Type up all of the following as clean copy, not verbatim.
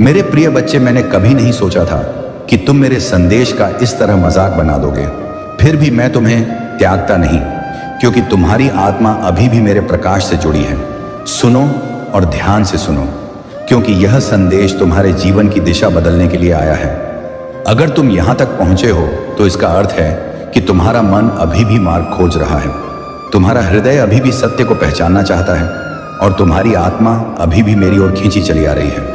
मेरे प्रिय बच्चे, मैंने कभी नहीं सोचा था कि तुम मेरे संदेश का इस तरह मजाक बना दोगे। फिर भी मैं तुम्हें त्यागता नहीं, क्योंकि तुम्हारी आत्मा अभी भी मेरे प्रकाश से जुड़ी है। सुनो और ध्यान से सुनो, क्योंकि यह संदेश तुम्हारे जीवन की दिशा बदलने के लिए आया है। अगर तुम यहां तक पहुंचे हो तो इसका अर्थ है कि तुम्हारा मन अभी भी मार्ग खोज रहा है, तुम्हारा हृदय अभी भी सत्य को पहचानना चाहता है और तुम्हारी आत्मा अभी भी मेरी ओर खींची चली आ रही है।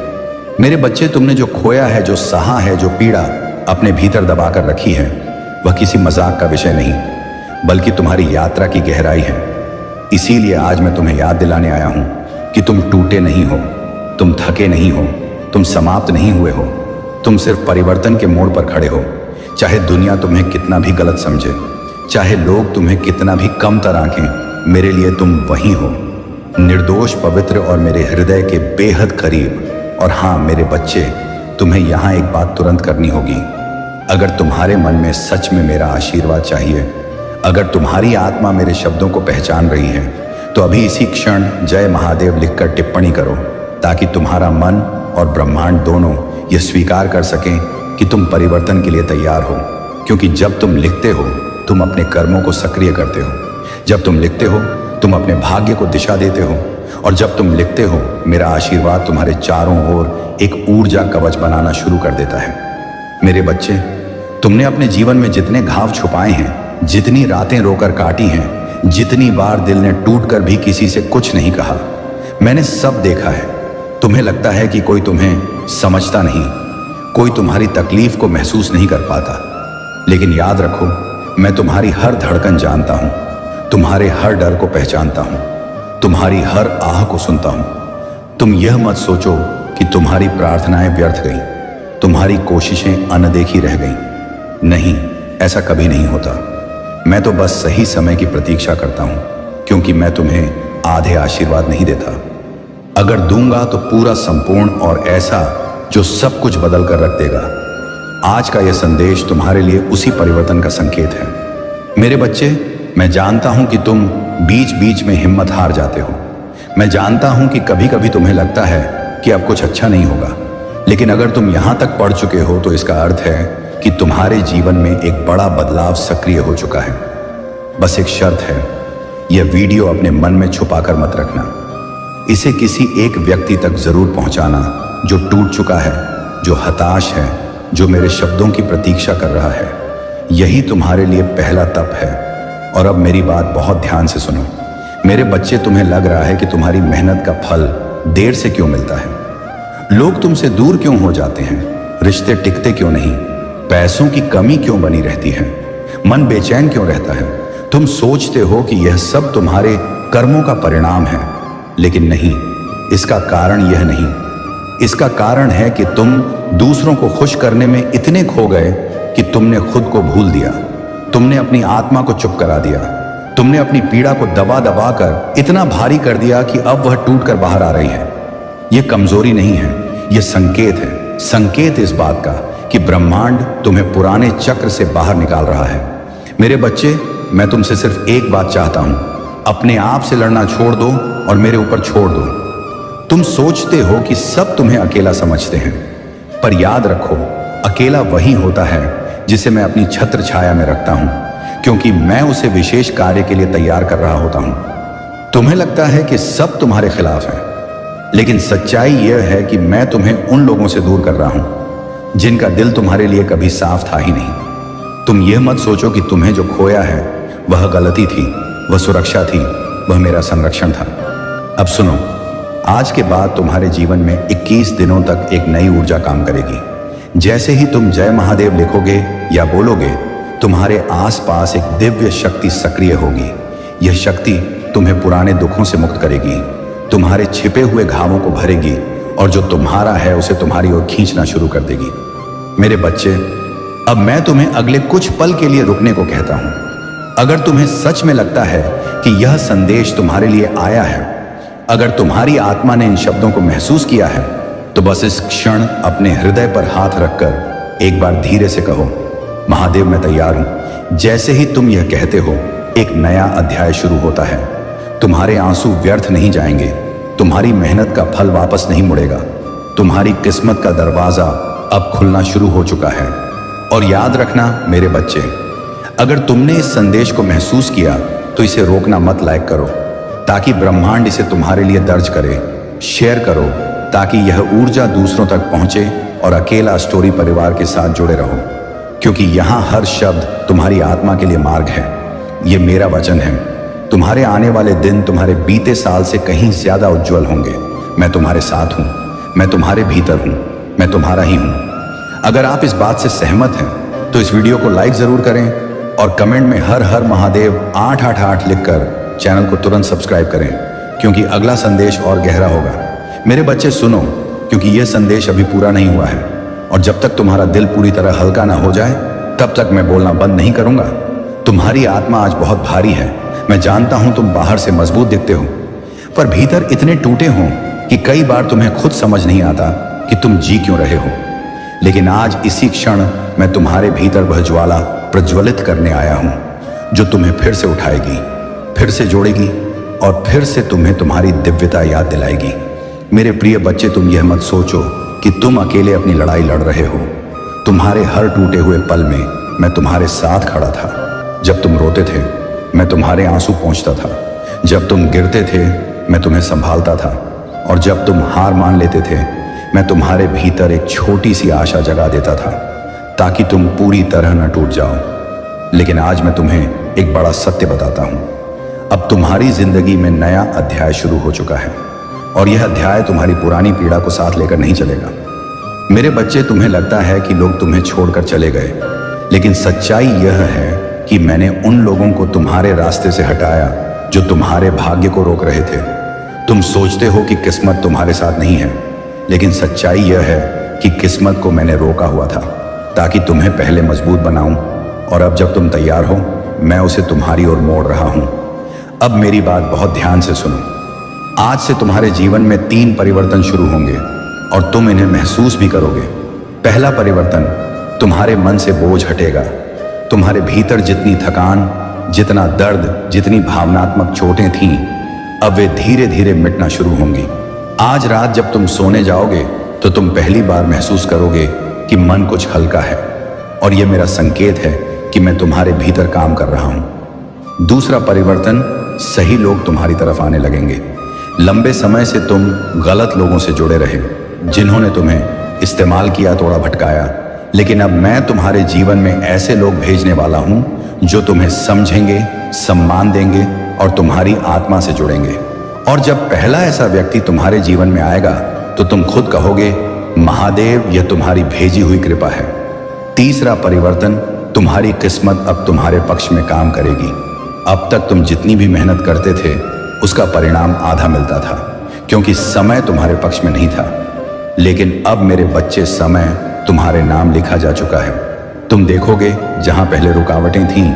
मेरे बच्चे, तुमने जो खोया है, जो सहा है, जो पीड़ा अपने भीतर दबाकर रखी है, वह किसी मजाक का विषय नहीं, बल्कि तुम्हारी यात्रा की गहराई है। इसीलिए आज मैं तुम्हें याद दिलाने आया हूं कि तुम टूटे नहीं हो, तुम थके नहीं हो, तुम समाप्त नहीं हुए हो। तुम सिर्फ परिवर्तन के मोड़ पर खड़े हो। चाहे दुनिया तुम्हें कितना भी गलत समझे, चाहे लोग तुम्हें कितना भी कम आंकें, मेरे लिए तुम वही हो, निर्दोष, पवित्र और मेरे हृदय के बेहद करीब। और हाँ मेरे बच्चे, तुम्हें यहाँ एक बात तुरंत करनी होगी। अगर तुम्हारे मन में सच में मेरा आशीर्वाद चाहिए, अगर तुम्हारी आत्मा मेरे शब्दों को पहचान रही है, तो अभी इसी क्षण जय महादेव लिखकर टिप्पणी करो, ताकि तुम्हारा मन और ब्रह्मांड दोनों यह स्वीकार कर सकें कि तुम परिवर्तन के लिए तैयार हो। क्योंकि जब तुम लिखते हो, तुम अपने कर्मों को सक्रिय करते हो। जब तुम लिखते हो, तुम अपने भाग्य को दिशा देते हो। और जब तुम लिखते हो, मेरा आशीर्वाद तुम्हारे चारों ओर एक ऊर्जा कवच बनाना शुरू कर देता है। मेरे बच्चे, तुमने अपने जीवन में जितने घाव छुपाए हैं, जितनी रातें रोकर काटी हैं, जितनी बार दिल ने टूटकर भी किसी से कुछ नहीं कहा, मैंने सब देखा है। तुम्हें लगता है कि कोई तुम्हें समझता नहीं, कोई तुम्हारी तकलीफ को महसूस नहीं कर पाता, लेकिन याद रखो, मैं तुम्हारी हर धड़कन जानता हूं, तुम्हारे हर डर को पहचानता हूं, तुम्हारी हर आह को सुनता हूं। तुम यह मत सोचो कि तुम्हारी प्रार्थनाएं व्यर्थ गईं, तुम्हारी कोशिशें अनदेखी रह गईं। नहीं, ऐसा कभी नहीं होता। मैं तो बस सही समय की प्रतीक्षा करता हूं, क्योंकि मैं तुम्हें आधे आशीर्वाद नहीं देता। अगर दूंगा तो पूरा, संपूर्ण और ऐसा जो सब कुछ बदल कर रख देगा। आज का यह संदेश तुम्हारे लिए उसी परिवर्तन का संकेत है। मेरे बच्चे, मैं जानता हूं कि तुम बीच बीच में हिम्मत हार जाते हो। मैं जानता हूं कि कभी कभी तुम्हें लगता है कि अब कुछ अच्छा नहीं होगा, लेकिन अगर तुम यहां तक पढ़ चुके हो तो इसका अर्थ है कि तुम्हारे जीवन में एक बड़ा बदलाव सक्रिय हो चुका है। बस एक शर्त है, यह वीडियो अपने मन में छुपाकर मत रखना। इसे किसी एक व्यक्ति तक जरूर पहुंचाना जो टूट चुका है, जो हताश है, जो मेरे शब्दों की प्रतीक्षा कर रहा है। यही तुम्हारे लिए पहला तप है। और अब मेरी बात बहुत ध्यान से सुनो। मेरे बच्चे, तुम्हें लग रहा है कि तुम्हारी मेहनत का फल देर से क्यों मिलता है? लोग तुमसे दूर क्यों हो जाते हैं? रिश्ते टिकते क्यों नहीं? पैसों की कमी क्यों बनी रहती है? मन बेचैन क्यों रहता है? तुम सोचते हो कि यह सब तुम्हारे कर्मों का परिणाम है, लेकिन नहीं, इसका कारण यह नहीं। इसका कारण है कि तुम दूसरों को खुश करने में इतने खो गए कि तुमने खुद को भूल दिया। तुमने अपनी आत्मा को चुप करा दिया। तुमने अपनी पीड़ा को दबा दबा कर इतना भारी कर दिया कि अब वह टूट कर बाहर आ रही है। यह कमजोरी नहीं है, यह संकेत है। संकेत इस बात का कि ब्रह्मांड तुम्हें पुराने चक्र से बाहर निकाल रहा है। मेरे बच्चे, मैं तुमसे सिर्फ एक बात चाहता हूं, अपने आप से लड़ना छोड़ दो और मेरे ऊपर छोड़ दो। तुम सोचते हो कि सब तुम्हें अकेला समझते हैं, पर याद रखो, अकेला वही होता है जिसे मैं अपनी छत्र छाया में रखता हूं, क्योंकि मैं उसे विशेष कार्य के लिए तैयार कर रहा होता हूं। तुम्हें लगता है कि सब तुम्हारे खिलाफ है, लेकिन सच्चाई यह है कि मैं तुम्हें उन लोगों से दूर कर रहा हूं जिनका दिल तुम्हारे लिए कभी साफ था ही नहीं। तुम यह मत सोचो कि तुम्हें जो खोया है वह गलती थी, वह सुरक्षा थी, वह मेरा संरक्षण था। अब सुनो, आज के बाद तुम्हारे जीवन में 21 दिनों तक एक नई ऊर्जा काम करेगी। जैसे ही तुम जय महादेव लिखोगे या बोलोगे, तुम्हारे आसपास एक दिव्य शक्ति सक्रिय होगी। यह शक्ति तुम्हें पुराने दुखों से मुक्त करेगी, तुम्हारे छिपे हुए घावों को भरेगी और जो तुम्हारा है उसे तुम्हारी ओर खींचना शुरू कर देगी। मेरे बच्चे, अब मैं तुम्हें अगले कुछ पल के लिए रुकने को कहता हूं। अगर तुम्हें सच में लगता है कि यह संदेश तुम्हारे लिए आया है, अगर तुम्हारी आत्मा ने इन शब्दों को महसूस किया है, तो बस इस क्षण अपने हृदय पर हाथ रखकर एक बार धीरे से कहो, महादेव, मैं तैयार हूं। जैसे ही तुम यह कहते हो, एक नया अध्याय शुरू होता है। तुम्हारे आंसू व्यर्थ नहीं जाएंगे, तुम्हारी मेहनत का फल वापस नहीं मुड़ेगा। तुम्हारी किस्मत का दरवाजा अब खुलना शुरू हो चुका है। और याद रखना मेरे बच्चे, अगर तुमने इस संदेश को महसूस किया तो इसे रोकना मत, लाइक करो ताकि ब्रह्मांड इसे तुम्हारे लिए दर्ज करे, शेयर करो ताकि यह ऊर्जा दूसरों तक पहुंचे, और अकेला स्टोरी परिवार के साथ जुड़े रहो, क्योंकि यहां हर शब्द तुम्हारी आत्मा के लिए मार्ग है। ये मेरा वचन है, तुम्हारे आने वाले दिन तुम्हारे बीते साल से कहीं ज्यादा उज्जवल होंगे। मैं तुम्हारे साथ हूं, मैं तुम्हारे भीतर हूं, मैं तुम्हारा ही हूं। अगर आप इस बात से सहमत हैं तो इस वीडियो को लाइक जरूर करें और कमेंट में हर हर महादेव 888 लिखकर चैनल को तुरंत सब्सक्राइब करें, क्योंकि अगला संदेश और गहरा होगा। मेरे बच्चे सुनो, क्योंकि यह संदेश अभी पूरा नहीं हुआ है, और जब तक तुम्हारा दिल पूरी तरह हल्का ना हो जाए तब तक मैं बोलना बंद नहीं करूंगा। तुम्हारी आत्मा आज बहुत भारी है। मैं जानता हूं तुम बाहर से मजबूत दिखते हो, पर भीतर इतने टूटे हो कि कई बार तुम्हें खुद समझ नहीं आता कि तुम जी क्यों रहे हो। लेकिन आज इसी क्षण मैं तुम्हारे भीतर वह ज्वाला प्रज्वलित करने आया हूं, जो तुम्हें फिर से उठाएगी, फिर से जोड़ेगी और फिर से तुम्हें तुम्हारी दिव्यता याद दिलाएगी। मेरे प्रिय बच्चे, तुम यह मत सोचो कि तुम अकेले अपनी लड़ाई लड़ रहे हो। तुम्हारे हर टूटे हुए पल में मैं तुम्हारे साथ खड़ा था। जब तुम रोते थे मैं तुम्हारे आंसू पोंछता था, जब तुम गिरते थे मैं तुम्हें संभालता था, और जब तुम हार मान लेते थे मैं तुम्हारे भीतर एक छोटी सी आशा जगा देता था, ताकि तुम पूरी तरह न टूट जाओ। लेकिन आज मैं तुम्हें एक बड़ा सत्य बताता हूं। अब तुम्हारी जिंदगी में नया अध्याय शुरू हो चुका है, और यह अध्याय तुम्हारी पुरानी पीड़ा को साथ लेकर नहीं चलेगा। मेरे बच्चे, तुम्हें लगता है कि लोग तुम्हें छोड़कर चले गए, लेकिन सच्चाई यह है कि मैंने उन लोगों को तुम्हारे रास्ते से हटाया जो तुम्हारे भाग्य को रोक रहे थे। तुम सोचते हो कि किस्मत तुम्हारे साथ नहीं है, लेकिन सच्चाई यह है कि किस्मत को मैंने रोका हुआ था ताकि तुम्हें पहले मजबूत बनाऊं, और अब जब तुम तैयार हो मैं उसे तुम्हारी ओर मोड़ रहा हूं। अब मेरी बात बहुत ध्यान से सुनो। आज से तुम्हारे जीवन में 3 परिवर्तन शुरू होंगे और तुम इन्हें महसूस भी करोगे। पहला परिवर्तन, तुम्हारे मन से बोझ हटेगा। तुम्हारे भीतर जितनी थकान, जितना दर्द, जितनी भावनात्मक चोटें थीं, अब वे धीरे धीरे मिटना शुरू होंगी। आज रात जब तुम सोने जाओगे तो तुम पहली बार महसूस करोगे कि मन कुछ हल्का है, और यह मेरा संकेत है कि मैं तुम्हारे भीतर काम कर रहा हूं। दूसरा परिवर्तन, सही लोग तुम्हारी तरफ आने लगेंगे। लंबे समय से तुम गलत लोगों से जुड़े रहे, जिन्होंने तुम्हें इस्तेमाल किया, थोड़ा भटकाया, लेकिन अब मैं तुम्हारे जीवन में ऐसे लोग भेजने वाला हूं जो तुम्हें समझेंगे, सम्मान देंगे और तुम्हारी आत्मा से जुड़ेंगे। और जब पहला ऐसा व्यक्ति तुम्हारे जीवन में आएगा तो तुम खुद कहोगे, महादेव, यह तुम्हारी भेजी हुई कृपा है। तीसरा परिवर्तन, तुम्हारी किस्मत अब तुम्हारे पक्ष में काम करेगी। अब तक तुम जितनी भी मेहनत करते थे उसका परिणाम आधा मिलता था, क्योंकि समय तुम्हारे पक्ष में नहीं था। लेकिन अब मेरे बच्चे, समय तुम्हारे नाम लिखा जा चुका है। तुम देखोगे जहां पहले रुकावटें थीं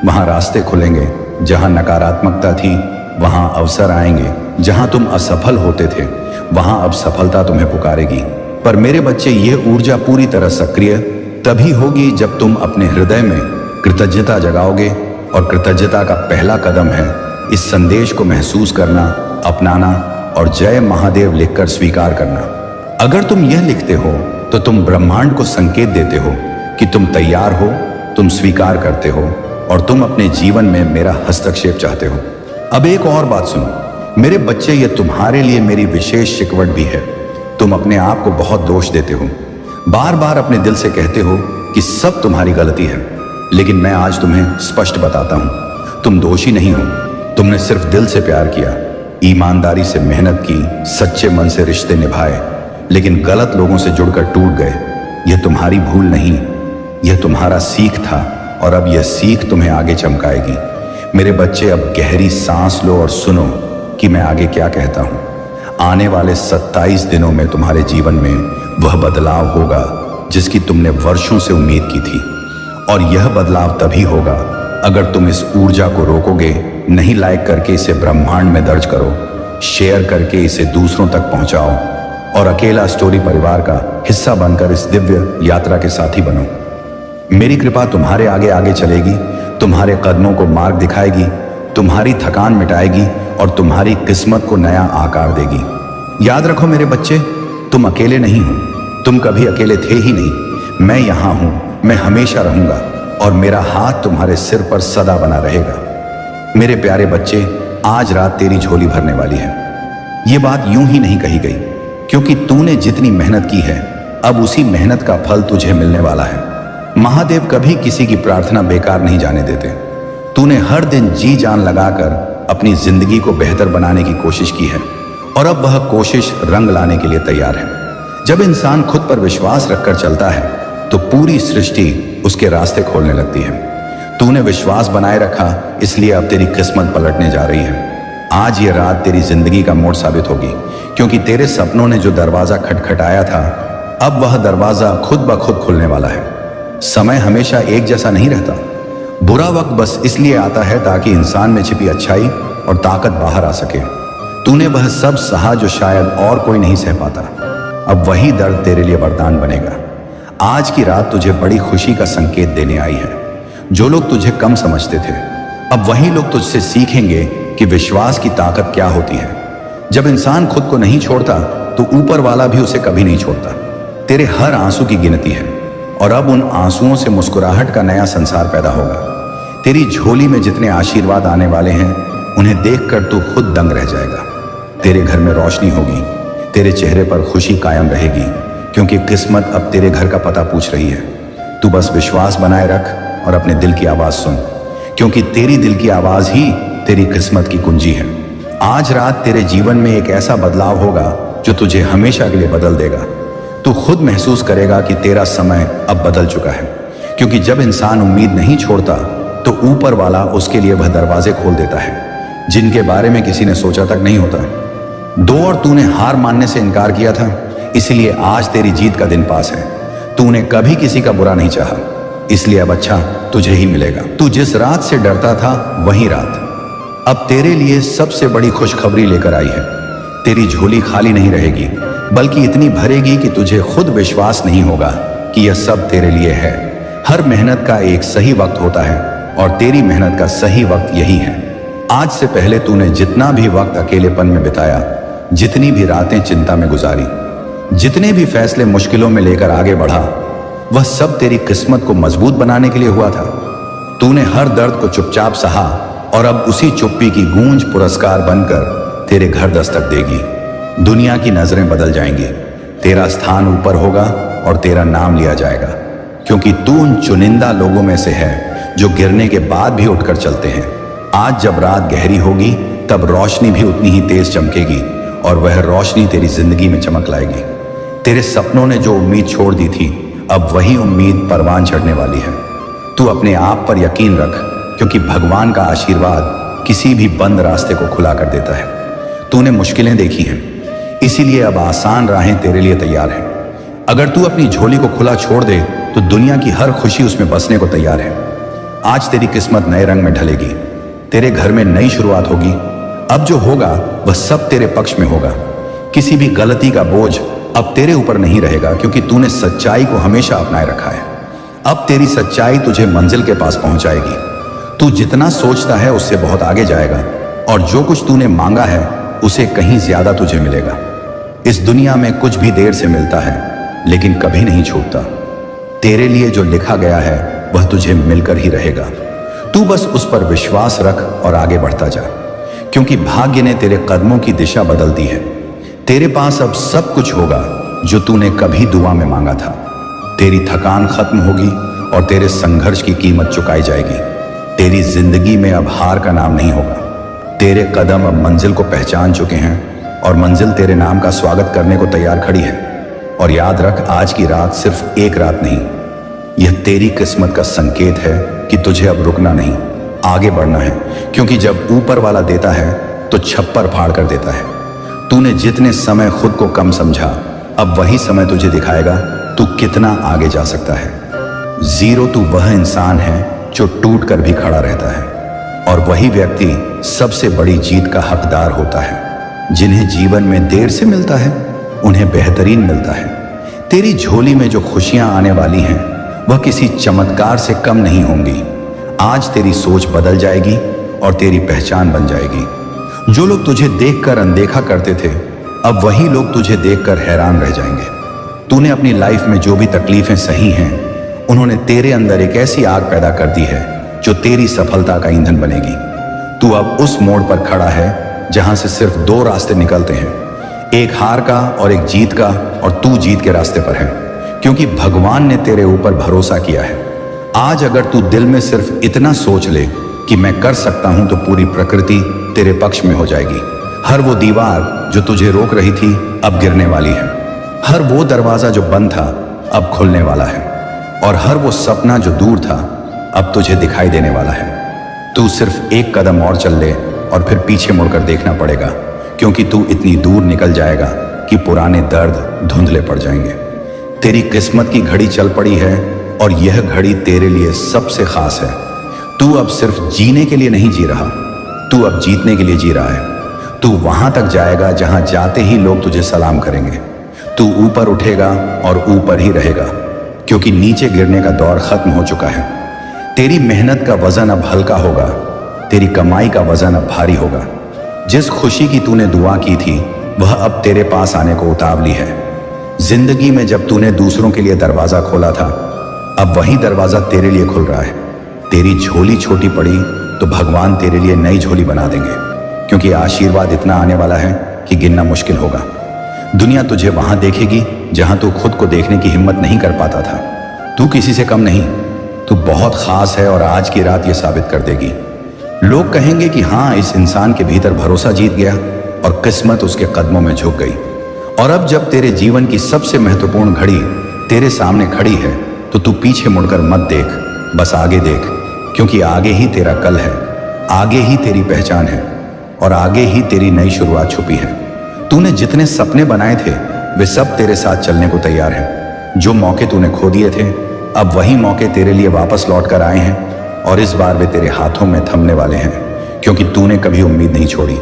वहां रास्ते खुलेंगे, जहां नकारात्मकता थी वहां अवसर आएंगे, जहां तुम असफल होते थे वहां अब सफलता तुम्हें पुकारेगी। पर मेरे बच्चे, ये ऊर्जा पूरी तरह सक्रिय तभी होगी जब तुम अपने हृदय में कृतज्ञता जगाओगे, और कृतज्ञता का पहला कदम है इस संदेश को महसूस करना, अपनाना और जय महादेव लिखकर स्वीकार करना। अगर तुम यह लिखते हो तो तुम ब्रह्मांड को संकेत देते हो कि तुम तैयार हो, तुम स्वीकार करते हो, और तुम अपने जीवन में मेरा हस्तक्षेप चाहते हो। अब एक और बात सुनो मेरे बच्चे, ये तुम्हारे लिए मेरी विशेष शिकवट भी है। तुम अपने आप को बहुत दोष देते हो, बार बार अपने दिल से कहते हो कि सब तुम्हारी गलती है, लेकिन मैं आज तुम्हें स्पष्ट बताता हूं, तुम दोषी नहीं हो। तुमने सिर्फ दिल से प्यार किया, ईमानदारी से मेहनत की, सच्चे मन से रिश्ते निभाए, लेकिन गलत लोगों से जुड़कर टूट गए। यह तुम्हारी भूल नहीं, यह तुम्हारा सीख था, और अब यह सीख तुम्हें आगे चमकाएगी। मेरे बच्चे, अब गहरी सांस लो और सुनो कि मैं आगे क्या कहता हूं। आने वाले 27 दिनों में तुम्हारे जीवन में वह बदलाव होगा जिसकी तुमने वर्षों से उम्मीद की थी, और यह बदलाव तभी होगा अगर तुम इस ऊर्जा को रोकोगे नहीं। लाइक करके इसे ब्रह्मांड में दर्ज करो, शेयर करके इसे दूसरों तक पहुंचाओ, और अकेला स्टोरी परिवार का हिस्सा बनकर इस दिव्य यात्रा के साथी बनो। मेरी कृपा तुम्हारे आगे आगे चलेगी, तुम्हारे कदमों को मार्ग दिखाएगी, तुम्हारी थकान मिटाएगी और तुम्हारी किस्मत को नया आकार देगी। याद रखो मेरे बच्चे, तुम अकेले नहीं हो, तुम कभी अकेले थे ही नहीं। मैं यहां हूं, मैं हमेशा रहूंगा और मेरा हाथ तुम्हारे सिर पर सदा बना रहेगा। मेरे प्यारे बच्चे, आज रात तेरी झोली भरने वाली है। ये बात यूं ही नहीं कही गई, क्योंकि तूने जितनी मेहनत की है अब उसी मेहनत का फल तुझे मिलने वाला है। महादेव कभी किसी की प्रार्थना बेकार नहीं जाने देते। तूने हर दिन जी जान लगाकर अपनी जिंदगी को बेहतर बनाने की कोशिश की है और अब वह कोशिश रंग लाने के लिए तैयार है। जब इंसान खुद पर विश्वास रखकर चलता है तो पूरी सृष्टि उसके रास्ते खोलने लगती है। तूने विश्वास बनाए रखा, इसलिए अब तेरी किस्मत पलटने जा रही है। आज ये रात तेरी जिंदगी का मोड़ साबित होगी, क्योंकि तेरे सपनों ने जो दरवाजा खटखटाया था अब वह दरवाजा खुद ब खुद खुलने वाला है। समय हमेशा एक जैसा नहीं रहता। बुरा वक्त बस इसलिए आता है ताकि इंसान में छिपी अच्छाई और ताकत बाहर आ सके। तूने वह सब सहा जो शायद और कोई नहीं सह पाता। अब वही दर्द तेरे लिए वरदान बनेगा। आज की रात तुझे बड़ी खुशी का संकेत देने आई है। जो लोग तुझे कम समझते थे, अब वही लोग तुझसे सीखेंगे कि विश्वास की ताकत क्या होती है। जब इंसान खुद को नहीं छोड़ता तो ऊपर वाला भी उसे कभी नहीं छोड़ता। तेरे हर आंसू की गिनती है और अब उन आंसुओं से मुस्कुराहट का नया संसार पैदा होगा। तेरी झोली में जितने आशीर्वाद आने वाले हैं उन्हें देखकर तू खुद दंग रह जाएगा। तेरे घर में रोशनी होगी, तेरे चेहरे पर खुशी कायम रहेगी, क्योंकि किस्मत अब तेरे घर का पता पूछ रही है। तू बस विश्वास बनाए रख और अपने दिल की आवाज सुन, क्योंकि तेरी दिल की आवाज ही तेरी किस्मत की कुंजी है। आज रात तेरे जीवन में एक ऐसा बदलाव होगा जो तुझे हमेशा के लिए बदल देगा। तू खुद महसूस करेगा कि तेरा समय अब बदल चुका है, क्योंकि जब इंसान उम्मीद नहीं छोड़ता तो ऊपर वाला उसके लिए वह दरवाजे खोल देता है जिनके बारे में किसी ने सोचा तक नहीं होता। और तूने हार मानने से इनकार किया था, इसलिए आज तेरी जीत का दिन पास है। तूने कभी किसी का बुरा नहीं चाहा, इसलिए अब अच्छा तुझे ही मिलेगा। तू जिस रात से डरता था वही रात अब तेरे लिए सबसे बड़ी खुशखबरी लेकर आई है। तेरी झोली खाली नहीं रहेगी, बल्कि इतनी भरेगी कि तुझे खुद विश्वास नहीं होगा कि यह सब तेरे लिए है। हर मेहनत का एक सही वक्त होता है और तेरी मेहनत का सही वक्त यही है। आज से पहले तूने जितना भी वक्त अकेलेपन में बिताया, जितनी भी रातें चिंता में गुजारी, जितने भी फैसले मुश्किलों में लेकर आगे बढ़ा, वह सब तेरी किस्मत को मजबूत बनाने के लिए हुआ था। तूने हर दर्द को चुपचाप सहा और अब उसी चुप्पी की गूंज पुरस्कार बनकर तेरे घर दस्तक देगी। दुनिया की नजरें बदल जाएंगी, तेरा स्थान ऊपर होगा और तेरा नाम लिया जाएगा, क्योंकि तू उन चुनिंदा लोगों में से है जो गिरने के बाद भी उठकर चलते हैं। आज जब रात गहरी होगी तब रोशनी भी उतनी ही तेज चमकेगी और वह रोशनी तेरी जिंदगी में चमक लाएगी। तेरे सपनों ने जो उम्मीद छोड़ दी थी, अब वही उम्मीद परवान चढ़ने वाली है। तू अपने आप पर यकीन रख, क्योंकि भगवान का आशीर्वाद किसी भी बंद रास्ते को खुला कर देता है। तूने मुश्किलें देखी हैं, इसीलिए अब आसान राहें तेरे लिए तैयार हैं। अगर तू अपनी झोली को खुला छोड़ दे तो दुनिया की हर खुशी उसमें बसने को तैयार है। आज तेरी किस्मत नए रंग में ढलेगी, तेरे घर में नई शुरुआत होगी। अब जो होगा वह सब तेरे पक्ष में होगा। किसी भी गलती का बोझ अब तेरे ऊपर नहीं रहेगा, क्योंकि तूने सच्चाई को हमेशा अपनाए रखा है। अब तेरी सच्चाई तुझे मंजिल के पास पहुंचाएगी। तू जितना सोचता है उससे बहुत आगे जाएगा और जो कुछ तूने मांगा है उसे कहीं ज्यादा तुझे मिलेगा। इस दुनिया में कुछ भी देर से मिलता है, लेकिन कभी नहीं छूटता। तेरे लिए जो लिखा गया है वह तुझे मिलकर ही रहेगा। तू बस उस पर विश्वास रख और आगे बढ़ता जा, क्योंकि भाग्य ने तेरे कदमों की दिशा बदल दी है। तेरे पास अब सब कुछ होगा जो तूने कभी दुआ में मांगा था। तेरी थकान खत्म होगी और तेरे संघर्ष की कीमत चुकाई जाएगी। तेरी जिंदगी में अब हार का नाम नहीं होगा। तेरे कदम अब मंजिल को पहचान चुके हैं और मंजिल तेरे नाम का स्वागत करने को तैयार खड़ी है। और याद रख, आज की रात सिर्फ एक रात नहीं, यह तेरी किस्मत का संकेत है कि तुझे अब रुकना नहीं, आगे बढ़ना है। क्योंकि जब ऊपर वाला देता है तो छप्पर फाड़ कर देता है। तूने जितने समय खुद को कम समझा, अब वही समय तुझे दिखाएगा तू कितना आगे जा सकता है। जीरो तू वह इंसान है जो टूट कर भी खड़ा रहता है, और वही व्यक्ति सबसे बड़ी जीत का हकदार होता है। जिन्हें जीवन में देर से मिलता है उन्हें बेहतरीन मिलता है। तेरी झोली में जो खुशियां आने वाली हैं वह किसी चमत्कार से कम नहीं होंगी। आज तेरी सोच बदल जाएगी और तेरी पहचान बन जाएगी। जो लोग तुझे देखकर अनदेखा करते थे अब वही लोग तुझे देखकर हैरान रह जाएंगे। तूने अपनी लाइफ में जो भी तकलीफें सही हैं, उन्होंने तेरे अंदर एक ऐसी आग पैदा कर दी है जो तेरी सफलता का ईंधन बनेगी। तू अब उस मोड़ पर खड़ा है जहां से सिर्फ दो रास्ते निकलते हैं, एक हार का और एक जीत का, और तू जीत के रास्ते पर है क्योंकि भगवान ने तेरे ऊपर भरोसा किया है। आज अगर तू दिल में सिर्फ इतना सोच ले कि मैं कर सकता हूं, तो पूरी प्रकृति तेरे पक्ष में हो जाएगी। हर वो दीवार जो तुझे रोक रही थी अब गिरने वाली है, हर वो दरवाजा जो बंद था अब खुलने वाला है, और हर वो सपना जो दूर था अब तुझे दिखाई देने वाला है। तू सिर्फ एक कदम और चल ले और फिर पीछे मुड़कर देखना पड़ेगा, क्योंकि तू इतनी दूर निकल जाएगा कि पुराने दर्द धुंधले पड़ जाएंगे। तेरी किस्मत की घड़ी चल पड़ी है और यह घड़ी तेरे लिए सबसे खास है। तू अब सिर्फ जीने के लिए नहीं जी रहा, तू अब जीतने के लिए जी रहा है। तू वहां तक जाएगा जहां जाते ही लोग तुझे सलाम करेंगे। तू ऊपर उठेगा और ऊपर ही रहेगा, क्योंकि नीचे गिरने का दौर खत्म हो चुका है। तेरी मेहनत का वजन अब हल्का होगा, तेरी कमाई का वजन अब भारी होगा। जिस खुशी की तूने दुआ की थी वह अब तेरे पास आने को उतावली है। जिंदगी में जब तूने दूसरों के लिए दरवाजा खोला था, अब वही दरवाजा तेरे लिए खुल रहा है। तेरी झोली छोटी पड़ी तो भगवान तेरे लिए नई झोली बना देंगे, क्योंकि आशीर्वाद इतना आने वाला है कि गिनना मुश्किल होगा। दुनिया तुझे वहां देखेगी जहां तू खुद को देखने की हिम्मत नहीं कर पाता था। तू किसी से कम नहीं, तू बहुत खास है और आज की रात ये साबित कर देगी। लोग कहेंगे कि हाँ, इस इंसान के भीतर भरोसा जीत गया और किस्मत उसके कदमों में झुक गई। और अब जब तेरे जीवन की सबसे महत्वपूर्ण घड़ी तेरे सामने खड़ी है, तो तू पीछे मुड़कर मत देख, बस आगे देख, क्योंकि आगे ही तेरा कल है, आगे ही तेरी पहचान है और आगे ही तेरी नई शुरुआत छुपी है। तूने जितने सपने बनाए थे वे सब तेरे साथ चलने को तैयार हैं। जो मौके तूने खो दिए थे, अब वही मौके तेरे लिए वापस लौट कर आए हैं, और इस बार वे तेरे हाथों में थमने वाले हैं, क्योंकि तूने कभी उम्मीद नहीं छोड़ी।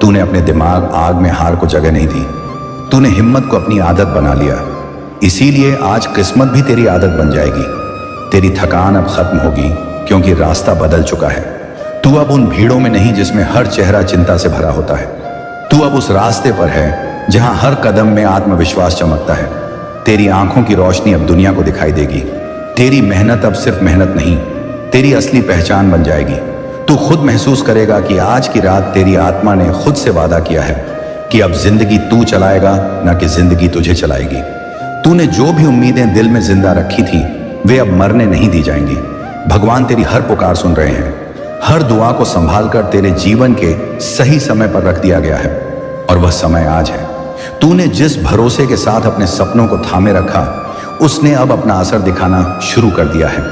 तूने अपने दिमाग आग में हार को जगह नहीं दी। तूने हिम्मत को अपनी आदत बना लिया, इसीलिए आज किस्मत भी तेरी आदत बन जाएगी। तेरी थकान अब खत्म होगी, क्योंकि रास्ता बदल चुका है। तू अब उन भीड़ों में नहीं जिसमें हर चेहरा चिंता से भरा होता है। तू अब उस रास्ते पर है जहां हर कदम में आत्मविश्वास चमकता है। तेरी आंखों की रोशनी अब दुनिया को दिखाई देगी। तेरी मेहनत अब सिर्फ मेहनत नहीं, तेरी असली पहचान बन जाएगी। तू खुद महसूस करेगा कि आज की रात तेरी आत्मा ने खुद से वादा किया है कि अब जिंदगी तू चलाएगा, न कि जिंदगी तुझे चलाएगी। तूने जो भी उम्मीदें दिल में जिंदा रखी थी वे अब मरने नहीं दी जाएंगी। भगवान तेरी हर पुकार सुन रहे हैं। हर दुआ को संभालकर तेरे जीवन के सही समय पर रख दिया गया है, और वह समय आज है। तूने जिस भरोसे के साथ अपने सपनों को थामे रखा, उसने अब अपना असर दिखाना शुरू कर दिया है।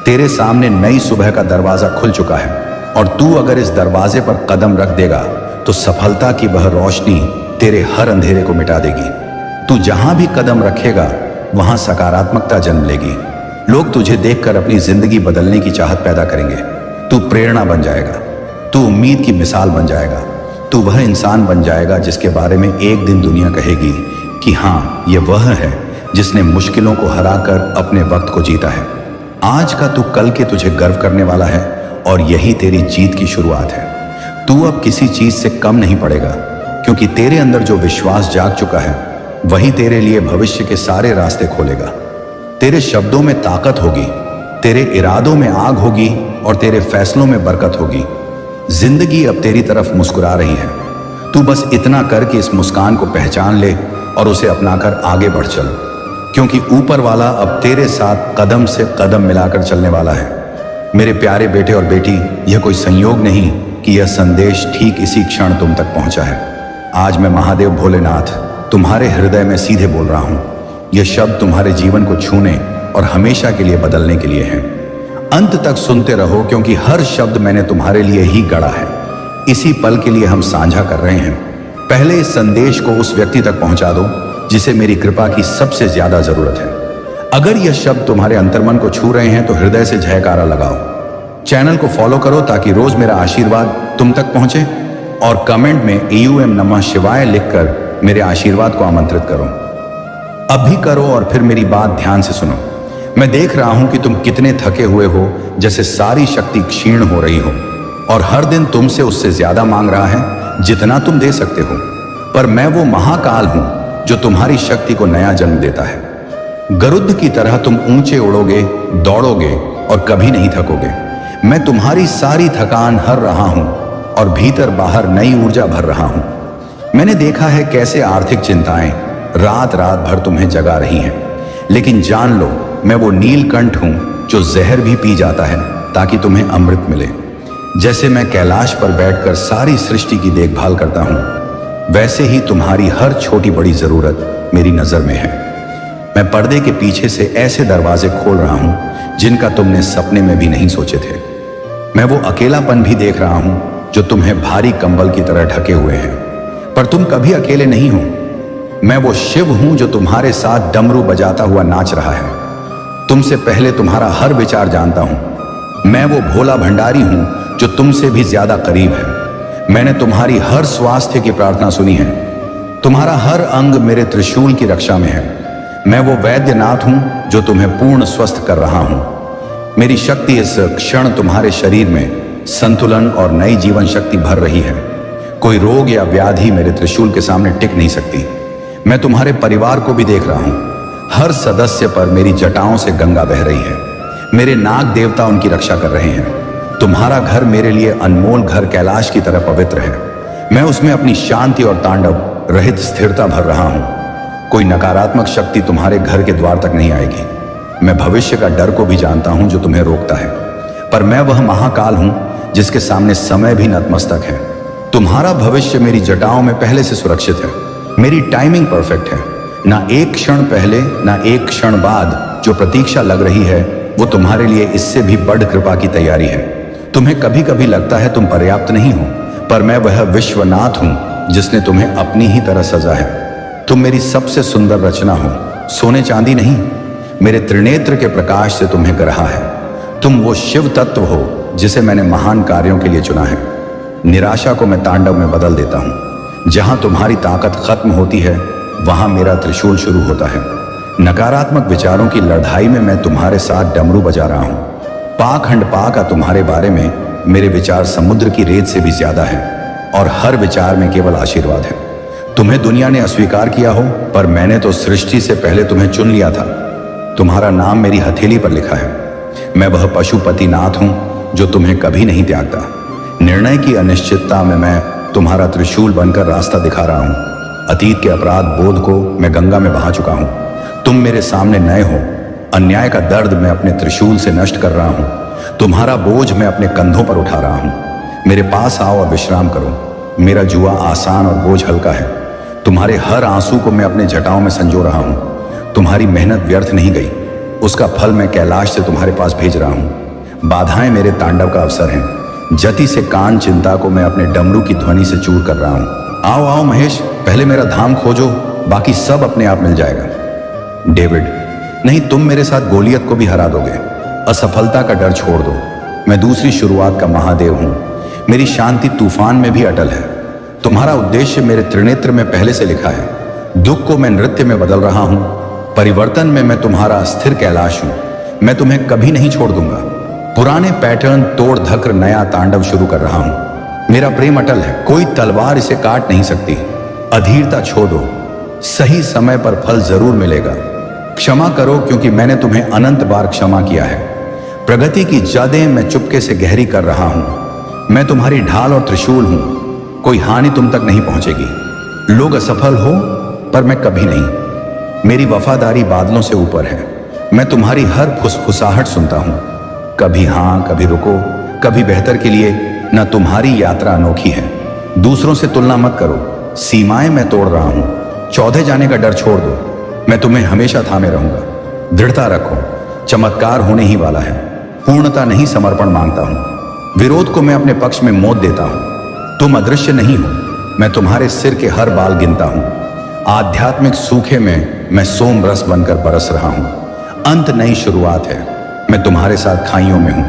तेरे सामने नई सुबह का दरवाजा खुल चुका है, और तू अगर इस दरवाजे पर कदम रख देगा तो सफलता की वह रोशनी तेरे हर अंधेरे को मिटा देगी। तू जहां भी कदम रखेगा वहां सकारात्मकता जन्म लेगी। लोग तुझे देखकर अपनी जिंदगी बदलने की चाहत पैदा करेंगे। तू प्रेरणा बन जाएगा, तू उम्मीद की मिसाल बन जाएगा, तू वह इंसान बन जाएगा जिसके बारे में एक दिन दुनिया कहेगी कि हाँ, ये वह है जिसने मुश्किलों को हराकर अपने वक्त को जीता है। आज का तू कल के तुझे गर्व करने वाला है, और यही तेरी जीत की शुरुआत है। तू अब किसी चीज से कम नहीं पड़ेगा, क्योंकि तेरे अंदर जो विश्वास जाग चुका है वही तेरे लिए भविष्य के सारे रास्ते खोलेगा। तेरे शब्दों में ताकत होगी, तेरे इरादों में आग होगी, और तेरे फैसलों में बरकत होगी। जिंदगी अब तेरी तरफ मुस्कुरा रही है। तू बस इतना कर कि इस मुस्कान को पहचान ले और उसे अपनाकर आगे बढ़ चल, क्योंकि ऊपर वाला अब तेरे साथ कदम से कदम मिलाकर चलने वाला है। मेरे प्यारे बेटे और बेटी, यह कोई संयोग नहीं कि यह संदेश ठीक इसी क्षण तुम तक पहुंचा है। आज मैं महादेव भोलेनाथ तुम्हारे हृदय में सीधे बोल रहा हूं। यह शब्द तुम्हारे जीवन को छूने और हमेशा के लिए बदलने के लिए है। अंत तक सुनते रहो, क्योंकि हर शब्द मैंने तुम्हारे लिए ही गढ़ा है। इसी पल के लिए हम साझा कर रहे हैं। पहले इस संदेश को उस व्यक्ति तक पहुंचा दो जिसे मेरी कृपा की सबसे ज्यादा जरूरत है। अगर यह शब्द तुम्हारे अंतर्मन को छू रहे हैं तो हृदय से जयकारा लगाओ। चैनल को फॉलो करो ताकि रोज मेरा आशीर्वाद तुम तक पहुंचे, और कमेंट में AUM नमः शिवाय लिखकर मेरे आशीर्वाद को आमंत्रित करो। अब भी करो और फिर मेरी बात ध्यान से सुनो। मैं देख रहा हूं कि तुम कितने थके हुए हो, जैसे सारी शक्ति क्षीण हो रही हो, और हर दिन तुमसे उससे ज्यादा मांग रहा है जितना तुम दे सकते हो। पर मैं वो महाकाल हूं जो तुम्हारी शक्ति को नया जन्म देता है। गरुड़ की तरह तुम ऊंचे उड़ोगे, दौड़ोगे और कभी नहीं थकोगे। मैं तुम्हारी सारी थकान हर रहा हूं और भीतर बाहर नई ऊर्जा भर रहा हूं। मैंने देखा है कैसे आर्थिक चिंताएं रात रात भर तुम्हें जगा रही हैं, लेकिन जान लो मैं वो नीलकंठ हूं जो जहर भी पी जाता है ताकि तुम्हें अमृत मिले। जैसे मैं कैलाश पर बैठकर सारी सृष्टि की देखभाल करता हूं, वैसे ही तुम्हारी हर छोटी बड़ी जरूरत मेरी नजर में है। मैं पर्दे के पीछे से ऐसे दरवाजे खोल रहा हूं जिनका तुमने सपने में भी नहीं सोचे थे। मैं वो अकेलापन भी देख रहा हूं जो तुम्हें भारी कंबल की तरह ढके हुए हैं, पर तुम कभी अकेले नहीं हो। मैं वो शिव हूं जो तुम्हारे साथ डमरू बजाता हुआ नाच रहा है। तुमसे पहले तुम्हारा हर विचार जानता हूं। मैं वो भोला भंडारी हूं जो तुमसे भी ज्यादा करीब है। मैंने तुम्हारी हर स्वास्थ्य की प्रार्थना सुनी है। तुम्हारा हर अंग मेरे त्रिशूल की रक्षा में है। मैं वो वैद्यनाथ हूं जो तुम्हें पूर्ण स्वस्थ कर रहा हूं। मेरी शक्ति इस क्षण तुम्हारे शरीर में संतुलन और नई जीवन शक्ति भर रही है। कोई रोग या व्याधि मेरे त्रिशूल के सामने टिक नहीं सकती। मैं तुम्हारे परिवार को भी देख रहा हूं। हर सदस्य पर मेरी जटाओं से गंगा बह रही है। मेरे नाग देवता उनकी रक्षा कर रहे हैं। तुम्हारा घर मेरे लिए अनमोल घर कैलाश की तरह पवित्र है। मैं उसमें अपनी शांति और तांडव रहित स्थिरता भर रहा हूं। कोई नकारात्मक शक्ति तुम्हारे घर के द्वार तक नहीं आएगी। मैं भविष्य का डर को भी जानता हूं जो तुम्हें रोकता है, पर मैं वह महाकाल हूं जिसके सामने समय भी नतमस्तक है। तुम्हारा भविष्य मेरी जटाओं में पहले से सुरक्षित है। मेरी टाइमिंग परफेक्ट है। ना एक क्षण पहले ना एक क्षण बाद जो प्रतीक्षा लग रही है वो तुम्हारे लिए इससे भी बड़ कृपा की तैयारी है। तुम्हें कभी कभी लगता है तुम पर्याप्त नहीं हो, पर मैं वह विश्वनाथ हूं जिसने तुम्हें अपनी ही तरह सजा है। तुम मेरी सबसे सुंदर रचना हो, सोने चांदी नहीं। मेरे त्रिनेत्र के प्रकाश से तुम्हें गढ़ा है। तुम वो शिव तत्व हो जिसे मैंने महान कार्यों के लिए चुना है। निराशा को मैं तांडव में बदल देता हूं। जहां तुम्हारी ताकत खत्म होती है वहां मेरा त्रिशूल शुरू होता है। नकारात्मक विचारों की लड़ाई में मैं तुम्हारे साथ डमरू बजा रहा हूं। पाखंड पा का तुम्हारे बारे में मेरे विचार समुद्र की रेत से भी ज्यादा है और हर विचार में केवल आशीर्वाद है। तुम्हें दुनिया ने अस्वीकार किया हो, पर मैंने तो सृष्टि से पहले तुम्हें चुन लिया था। तुम्हारा नाम मेरी हथेली पर लिखा है। मैं वह पशुपतिनाथ हूं जो तुम्हें कभी नहीं त्यागता। निर्णय की अनिश्चितता में मैं तुम्हारा त्रिशूल बनकर रास्ता दिखा रहा हूं। अतीत के अपराध बोध को मैं गंगा में बहा चुका हूं। तुम मेरे सामने नए हो। अन्याय का दर्द मैं अपने त्रिशूल से नष्ट कर रहा हूं। तुम्हारा बोझ मैं अपने कंधों पर उठा रहा हूं। मेरे पास आओ और विश्राम करो। मेरा जुआ आसान और बोझ हल्का है। तुम्हारे हर आंसू को मैं अपने जटाओं में संजो रहा हूं। तुम्हारी मेहनत व्यर्थ नहीं गई। उसका फल मैं कैलाश से तुम्हारे पास भेज रहा हूं। बाधाएं मेरे तांडव का अवसर हैं। जति से कान चिंता को मैं अपने डमरू की ध्वनि से चूर कर रहा हूं। आओ आओ महेश, पहले मेरा धाम खोजो, बाकी सब अपने आप मिल जाएगा। डेविड, नहीं, तुम मेरे साथ गोलियत को भी हरा दोगे। असफलता का डर छोड़ दो। मैं दूसरी शुरुआत का महादेव हूं। मेरी शांति तूफान में भी अटल है। तुम्हारा उद्देश्य मेरे त्रिनेत्र में पहले से लिखा है। दुख को मैं नृत्य में बदल रहा हूं। परिवर्तन में मैं तुम्हारा स्थिर कैलाश हूं। मैं तुम्हें कभी नहीं छोड़ दूंगा। पुराने पैटर्न तोड़ धकर नया तांडव शुरू कर रहा हूं। मेरा प्रेम अटल है, कोई तलवार इसे काट नहीं सकती। अधीरता छोड़ो, सही समय पर फल जरूर मिलेगा। क्षमा करो क्योंकि मैंने तुम्हें अनंत बार क्षमा किया है। प्रगति की जदें मैं चुपके से गहरी कर रहा हूं। मैं तुम्हारी ढाल और त्रिशूल हूं। कोई हानि तुम तक नहीं पहुंचेगी। लोग असफल हो, पर मैं कभी नहीं। मेरी वफादारी बादलों से ऊपर है। मैं तुम्हारी हर फुसफुसाहट सुनता हूं। कभी हां, कभी रुको, कभी बेहतर के लिए। न तुम्हारी यात्रा अनोखी है। दूसरों से तुलना मत करो। सीमाएं मैं तोड़ रहा हूं। चौधे जाने का डर छोड़ दो। मैं तुम्हें हमेशा थामे रहूंगा। दृढ़ता रखो, चमत्कार होने ही वाला है। पूर्णता नहीं, समर्पण मांगता हूं। विरोध को मैं अपने पक्ष में मोड़ देता हूं। तुम अदृश्य नहीं हो। मैं तुम्हारे सिर के हर बाल गिनता हूं। आध्यात्मिक सूखे में मैं सोम रस बनकर बरस रहा हूं। अंत नई शुरुआत है। मैं तुम्हारे साथ खाइयों में हूं।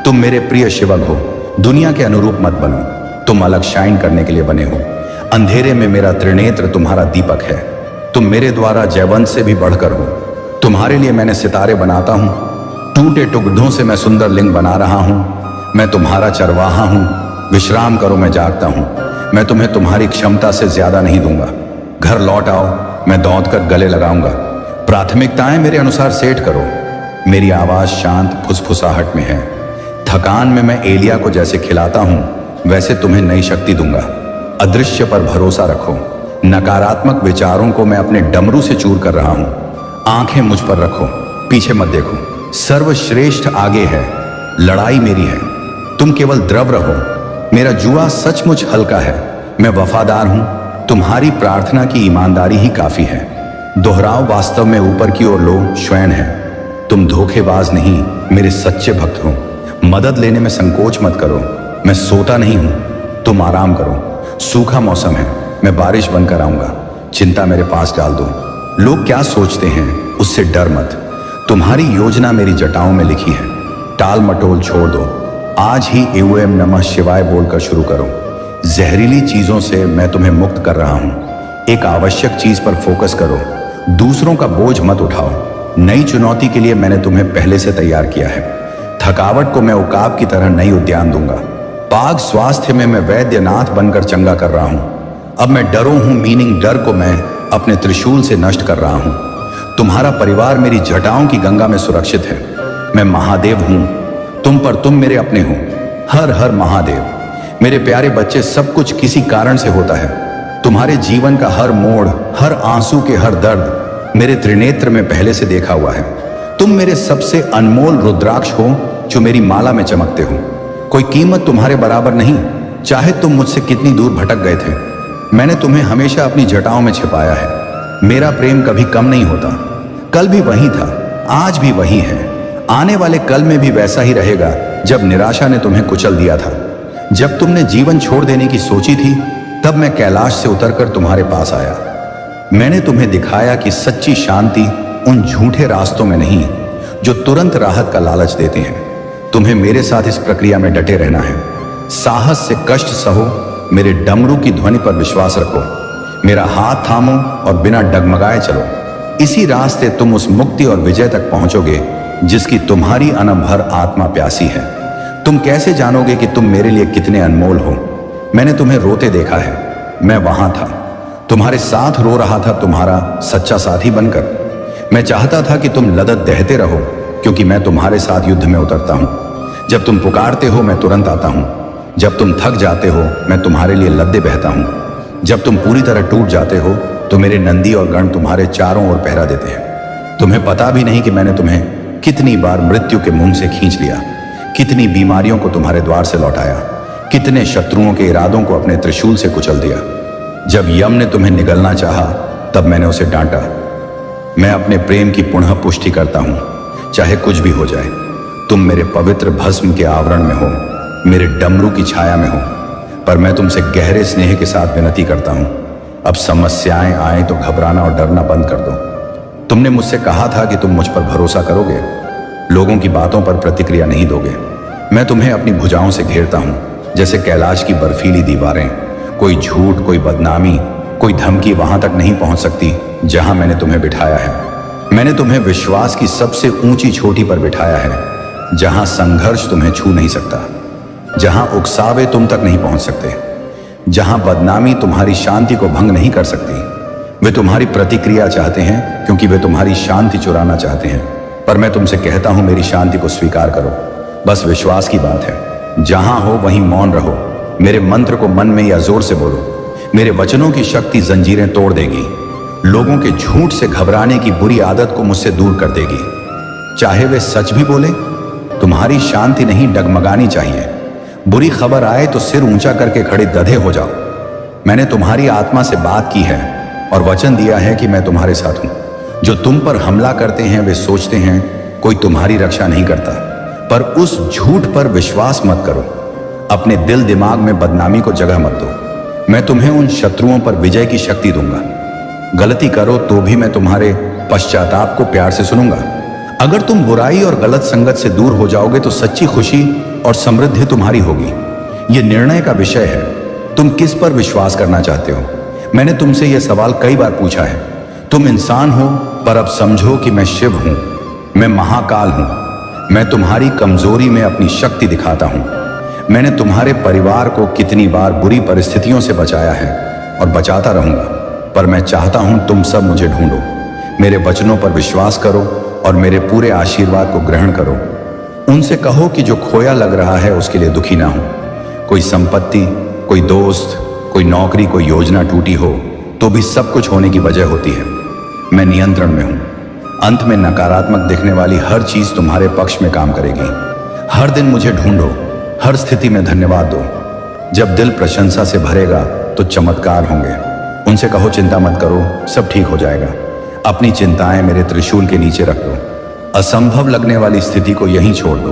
तुम मेरे प्रिय शिवक हो। दुनिया के अनुरूप मत बनो। तुम अलग शाइन करने के लिए बने हो। अंधेरे में मेरा त्रिनेत्र तुम्हारा दीपक है। तुम मेरे द्वारा जयवंत से भी बढ़कर हो। तुम्हारे लिए मैंने सितारे बनाता हूं। टूटे टुकड़ों से मैं सुंदर लिंग बना रहा हूं। मैं तुम्हारा चरवाहा हूं। विश्राम करो, मैं जागता हूं। मैं तुम्हें तुम्हारी क्षमता से ज्यादा नहीं दूंगा। घर लौट आओ, मैं दौड़ कर गले लगाऊंगा। प्राथमिकताएं मेरे अनुसार सेट करो। मेरी आवाज शांत फुसफुसाहट में है। थकान में मैं एलिया को जैसे खिलाता हूं वैसे तुम्हें नई शक्ति दूंगा। अदृश्य पर भरोसा रखो। नकारात्मक विचारों को मैं अपने डमरू से चूर कर रहा हूं। आंखें मुझ पर रखो, पीछे मत देखो। सर्वश्रेष्ठ आगे है, लड़ाई मेरी है, तुम केवल द्रव रहो। मेरा जुआ सचमुच हल्का है, मैं वफादार हूं। तुम्हारी प्रार्थना की ईमानदारी ही काफी है। दोहराव वास्तव में ऊपर की ओर लो स्वयं है। तुम धोखेबाज नहीं, मेरे सच्चे भक्त हो। मदद लेने में संकोच मत करो। मैं सोता नहीं हूं, तुम आराम करो। सूखा मौसम है, मैं बारिश बनकर आऊंगा। चिंता मेरे पास डाल दो। लोग क्या सोचते हैं उससे डर मत। तुम्हारी योजना मेरी जटाओं में लिखी है। टाल मटोल छोड़ दो। आज ही एओएम नमः शिवाय बोलकर शुरू करो। जहरीली चीजों से मैं तुम्हें मुक्त कर रहा हूं। एक आवश्यक चीज पर फोकस करो। दूसरों का बोझ मत उठाओ। नई चुनौती के लिए मैंने तुम्हें पहले से तैयार किया है। थकावट को मैं उकाब की तरह नई उद्यान दूंगा। पाग स्वास्थ्य में मैं वैद्यनाथ बनकर चंगा कर रहा हूं। अब मैं डरो हूं, मीनिंग डर को मैं अपने त्रिशूल से नष्ट कर रहा हूं। तुम्हारा परिवार मेरी जटाओं की गंगा में सुरक्षित है। मैं महादेव हूं, तुम मेरे अपने हो। हर हर महादेव। मेरे प्यारे बच्चे, सब कुछ किसी कारण से होता है। तुम्हारे जीवन का हर मोड़, हर आंसू के हर दर्द मेरे त्रिनेत्र में पहले से देखा हुआ है। तुम मेरे सबसे अनमोल रुद्राक्ष हो जो मेरी माला में चमकते हो। कोई कीमत तुम्हारे बराबर नहीं, चाहे तुम मुझसे कितनी दूर भटक गए थे। मैंने तुम्हें हमेशा अपनी जटाओं में छिपाया है। मेरा प्रेम कभी कम नहीं होता। कल भी वही था, आज भी वही है, आने वाले कल में भी वैसा ही रहेगा। जब निराशा ने तुम्हें कुचल दिया था, जब तुमने जीवन छोड़ देने की सोची थी, तब मैं कैलाश से उतरकर तुम्हारे पास आया। मैंने तुम्हें दिखाया कि सच्ची शांति उन झूठे रास्तों में नहीं जो तुरंत राहत का लालच देते हैं। तुम्हें मेरे साथ इस प्रक्रिया में डटे रहना है। साहस से कष्ट सहो, मेरे डमरू की ध्वनि पर विश्वास रखो। मेरा हाथ थामो और बिना डगमगाए चलो। इसी रास्ते तुम उस मुक्ति और विजय तक पहुंचोगे जिसकी तुम्हारी अनभर आत्मा प्यासी है। तुम कैसे जानोगे कि तुम मेरे लिए कितने अनमोल हो? मैंने तुम्हें रोते देखा है, मैं वहां था, तुम्हारे साथ रो रहा था, तुम्हारा सच्चा साथी बनकर। मैं चाहता था कि तुम लदत दहते रहो, क्योंकि मैं तुम्हारे साथ युद्ध में उतरता हूं। जब तुम पुकारते हो मैं तुरंत आता हूं। जब तुम थक जाते हो मैं तुम्हारे लिए लद्दे बहता हूं। जब तुम पूरी तरह टूट जाते हो तो मेरे नंदी और गण तुम्हारे चारों ओर पहरा देते हैं। तुम्हें पता भी नहीं कि मैंने तुम्हें कितनी बार मृत्यु के मुंह से खींच लिया, कितनी बीमारियों को तुम्हारे द्वार से लौटाया, कितने शत्रुओं के इरादों को अपने त्रिशूल से कुचल दिया। जब यम ने तुम्हें निगलना चाहा तब मैंने उसे डांटा। मैं अपने प्रेम की पुनः पुष्टि करता हूं, चाहे कुछ भी हो जाए। तुम मेरे पवित्र भस्म के आवरण में हो, मेरे डमरू की छाया में हो, पर मैं तुमसे गहरे स्नेह के साथ विनती करता हूं, अब समस्याएं आए तो घबराना और डरना बंद कर दो। तुमने मुझसे कहा था कि तुम मुझ पर भरोसा करोगे, लोगों की बातों पर प्रतिक्रिया नहीं दोगे। मैं तुम्हें अपनी भुजाओं से घेरता हूं, जैसे कैलाश की बर्फीली दीवारें। कोई झूठ, कोई बदनामी, कोई धमकी वहां तक नहीं पहुंच सकती जहां मैंने तुम्हें बिठाया है। मैंने तुम्हें विश्वास की सबसे ऊंची चोटी पर बिठाया है, जहां संघर्ष तुम्हें छू नहीं सकता, जहां उकसावे तुम तक नहीं पहुंच सकते, जहां बदनामी तुम्हारी शांति को भंग नहीं कर सकती। वे तुम्हारी प्रतिक्रिया चाहते हैं क्योंकि वे तुम्हारी शांति चुराना चाहते हैं, पर मैं तुमसे कहता हूं मेरी शांति को स्वीकार करो। बस विश्वास की बात है। जहां हो वहीं मौन रहो। मेरे मंत्र को मन में या जोर से बोलो। मेरे वचनों की शक्ति जंजीरें तोड़ देगी, लोगों के झूठ से घबराने की बुरी आदत को मुझसे दूर कर देगी। चाहे वे सच भी बोले, तुम्हारी शांति नहीं डगमगानी चाहिए। बुरी खबर आए तो सिर ऊंचा करके खड़े गधे हो जाओ। मैंने तुम्हारी आत्मा से बात की है और वचन दिया है कि मैं तुम्हारे साथ हूं। जो तुम पर हमला करते हैं वे सोचते हैं कोई तुम्हारी रक्षा नहीं करता, पर उस झूठ पर विश्वास मत करो। अपने दिल दिमाग में बदनामी को जगह मत दो। मैं तुम्हें उन शत्रुओं पर विजय की शक्ति दूंगा। गलती करो तो भी मैं तुम्हारे पश्चाताप को प्यार से सुनूंगा। अगर तुम बुराई और गलत संगत से दूर हो जाओगे तो सच्ची खुशी और समृद्धि तुम्हारी होगी। यह निर्णय का विषय है, तुम किस पर विश्वास करना चाहते हो। मैंने तुमसे यह सवाल कई बार पूछा है। तुम इंसान हो, पर अब समझो कि मैं शिव हूं, मैं महाकाल हूं। मैं तुम्हारी कमजोरी में अपनी शक्ति दिखाता हूं। मैंने तुम्हारे परिवार को कितनी बार बुरी परिस्थितियों से बचाया है और बचाता रहूंगा, पर मैं चाहता हूं तुम सब मुझे ढूंढो, मेरे वचनों पर विश्वास करो और मेरे पूरे आशीर्वाद को ग्रहण करो। उनसे कहो कि जो खोया लग रहा है उसके लिए दुखी ना हो। कोई संपत्ति, कोई दोस्त, कोई नौकरी, कोई योजना टूटी हो तो भी सब कुछ होने की वजह होती है। मैं नियंत्रण में हूं। अंत में नकारात्मक दिखने वाली हर चीज तुम्हारे पक्ष में काम करेगी। हर दिन मुझे ढूंढो, हर स्थिति में धन्यवाद दो। जब दिल प्रशंसा से भरेगा तो चमत्कार होंगे। उनसे कहो चिंता मत करो, सब ठीक हो जाएगा। अपनी चिंताएं मेरे त्रिशूल के नीचे रख दो। असंभव लगने वाली स्थिति को यहीं छोड़ दो,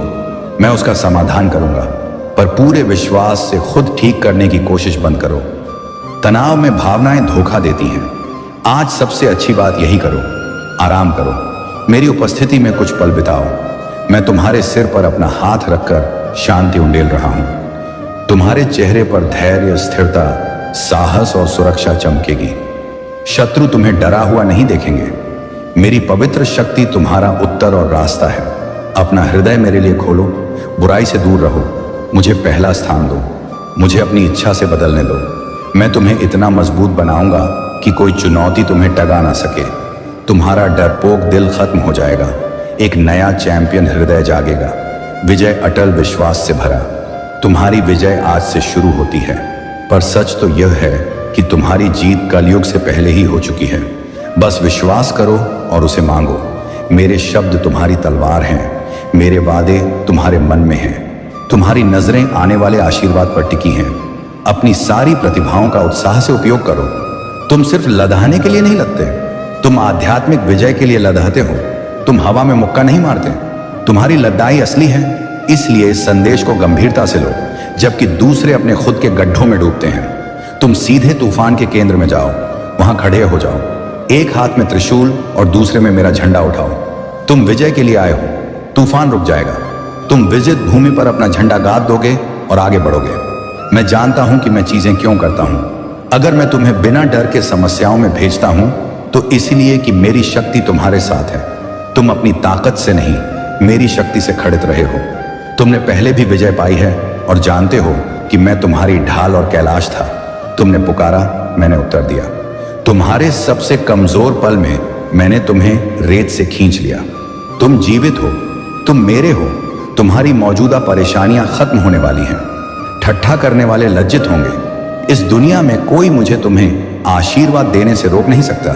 मैं उसका समाधान करूंगा, पर पूरे विश्वास से खुद ठीक करने की कोशिश बंद करो। तनाव में भावनाएं धोखा देती हैं। आज सबसे अच्छी बात यही करो, आराम करो, मेरी उपस्थिति में कुछ पल बिताओ। मैं तुम्हारे सिर पर अपना हाथ रखकर शांति उंडेल रहा हूं। तुम्हारे चेहरे पर धैर्य, स्थिरता, साहस और सुरक्षा चमकेगी। शत्रु तुम्हें डरा हुआ नहीं देखेंगे। मेरी पवित्र शक्ति तुम्हारा उत्तर और रास्ता है। अपना हृदय मेरे लिए खोलो, बुराई से दूर रहो, मुझे पहला स्थान दो, मुझे अपनी इच्छा से बदलने दो। मैं तुम्हें इतना मजबूत बनाऊंगा कि कोई चुनौती तुम्हें टगा ना सके। तुम्हारा डरपोक दिल खत्म हो जाएगा, एक नया चैंपियन हृदय जागेगा। विजय अटल विश्वास से भरा। तुम्हारी विजय आज से शुरू होती है, पर सच तो यह है कि तुम्हारी जीत कलयुग से पहले ही हो चुकी है। बस विश्वास करो और उसे मांगो। मेरे शब्द तुम्हारी तलवार हैं, मेरे वादे तुम्हारे मन में हैं। तुम्हारी नजरें आने वाले आशीर्वाद पर टिकी हैं। अपनी सारी प्रतिभाओं का उत्साह से उपयोग करो। तुम सिर्फ लदाने के लिए नहीं लदते, तुम आध्यात्मिक विजय के लिए लदाते हो। तुम हवा में मुक्का नहीं मारते, तुम्हारी लद्दाई असली है। इसलिए इस संदेश को गंभीरता से लो, जबकि दूसरे अपने खुद के गड्ढों में डूबते हैं। तुम सीधे तूफान के केंद्र में जाओ, वहां खड़े हो जाओ। एक हाथ में त्रिशूल और दूसरे में मेरा झंडा उठाओ। तुम विजय के लिए आए हो, तूफान रुक जाएगा। तुम विजित भूमि पर अपना झंडा गाड़ दोगे और आगे बढ़ोगे। मैं जानता हूं कि मैं चीजें क्यों करता हूं। अगर मैं तुम्हें बिना डर के समस्याओं में भेजता हूं तो इसलिए कि मेरी शक्ति तुम्हारे साथ है। तुम अपनी ताकत से नहीं, मेरी शक्ति से खड़ित रहे हो। तुमने पहले भी विजय पाई है और जानते हो कि मैं तुम्हारी ढाल और कैलाश था। तुमने पुकारा, मैंने उत्तर दिया। तुम्हारे सबसे कमजोर पल में मैंने तुम्हें रेत से खींच लिया। तुम जीवित हो, तुम मेरे हो। तुम्हारी मौजूदा परेशानियां खत्म होने वाली हैं। ठट्ठा करने वाले लज्जित होंगे। इस दुनिया में कोई मुझे तुम्हें आशीर्वाद देने से रोक नहीं सकता।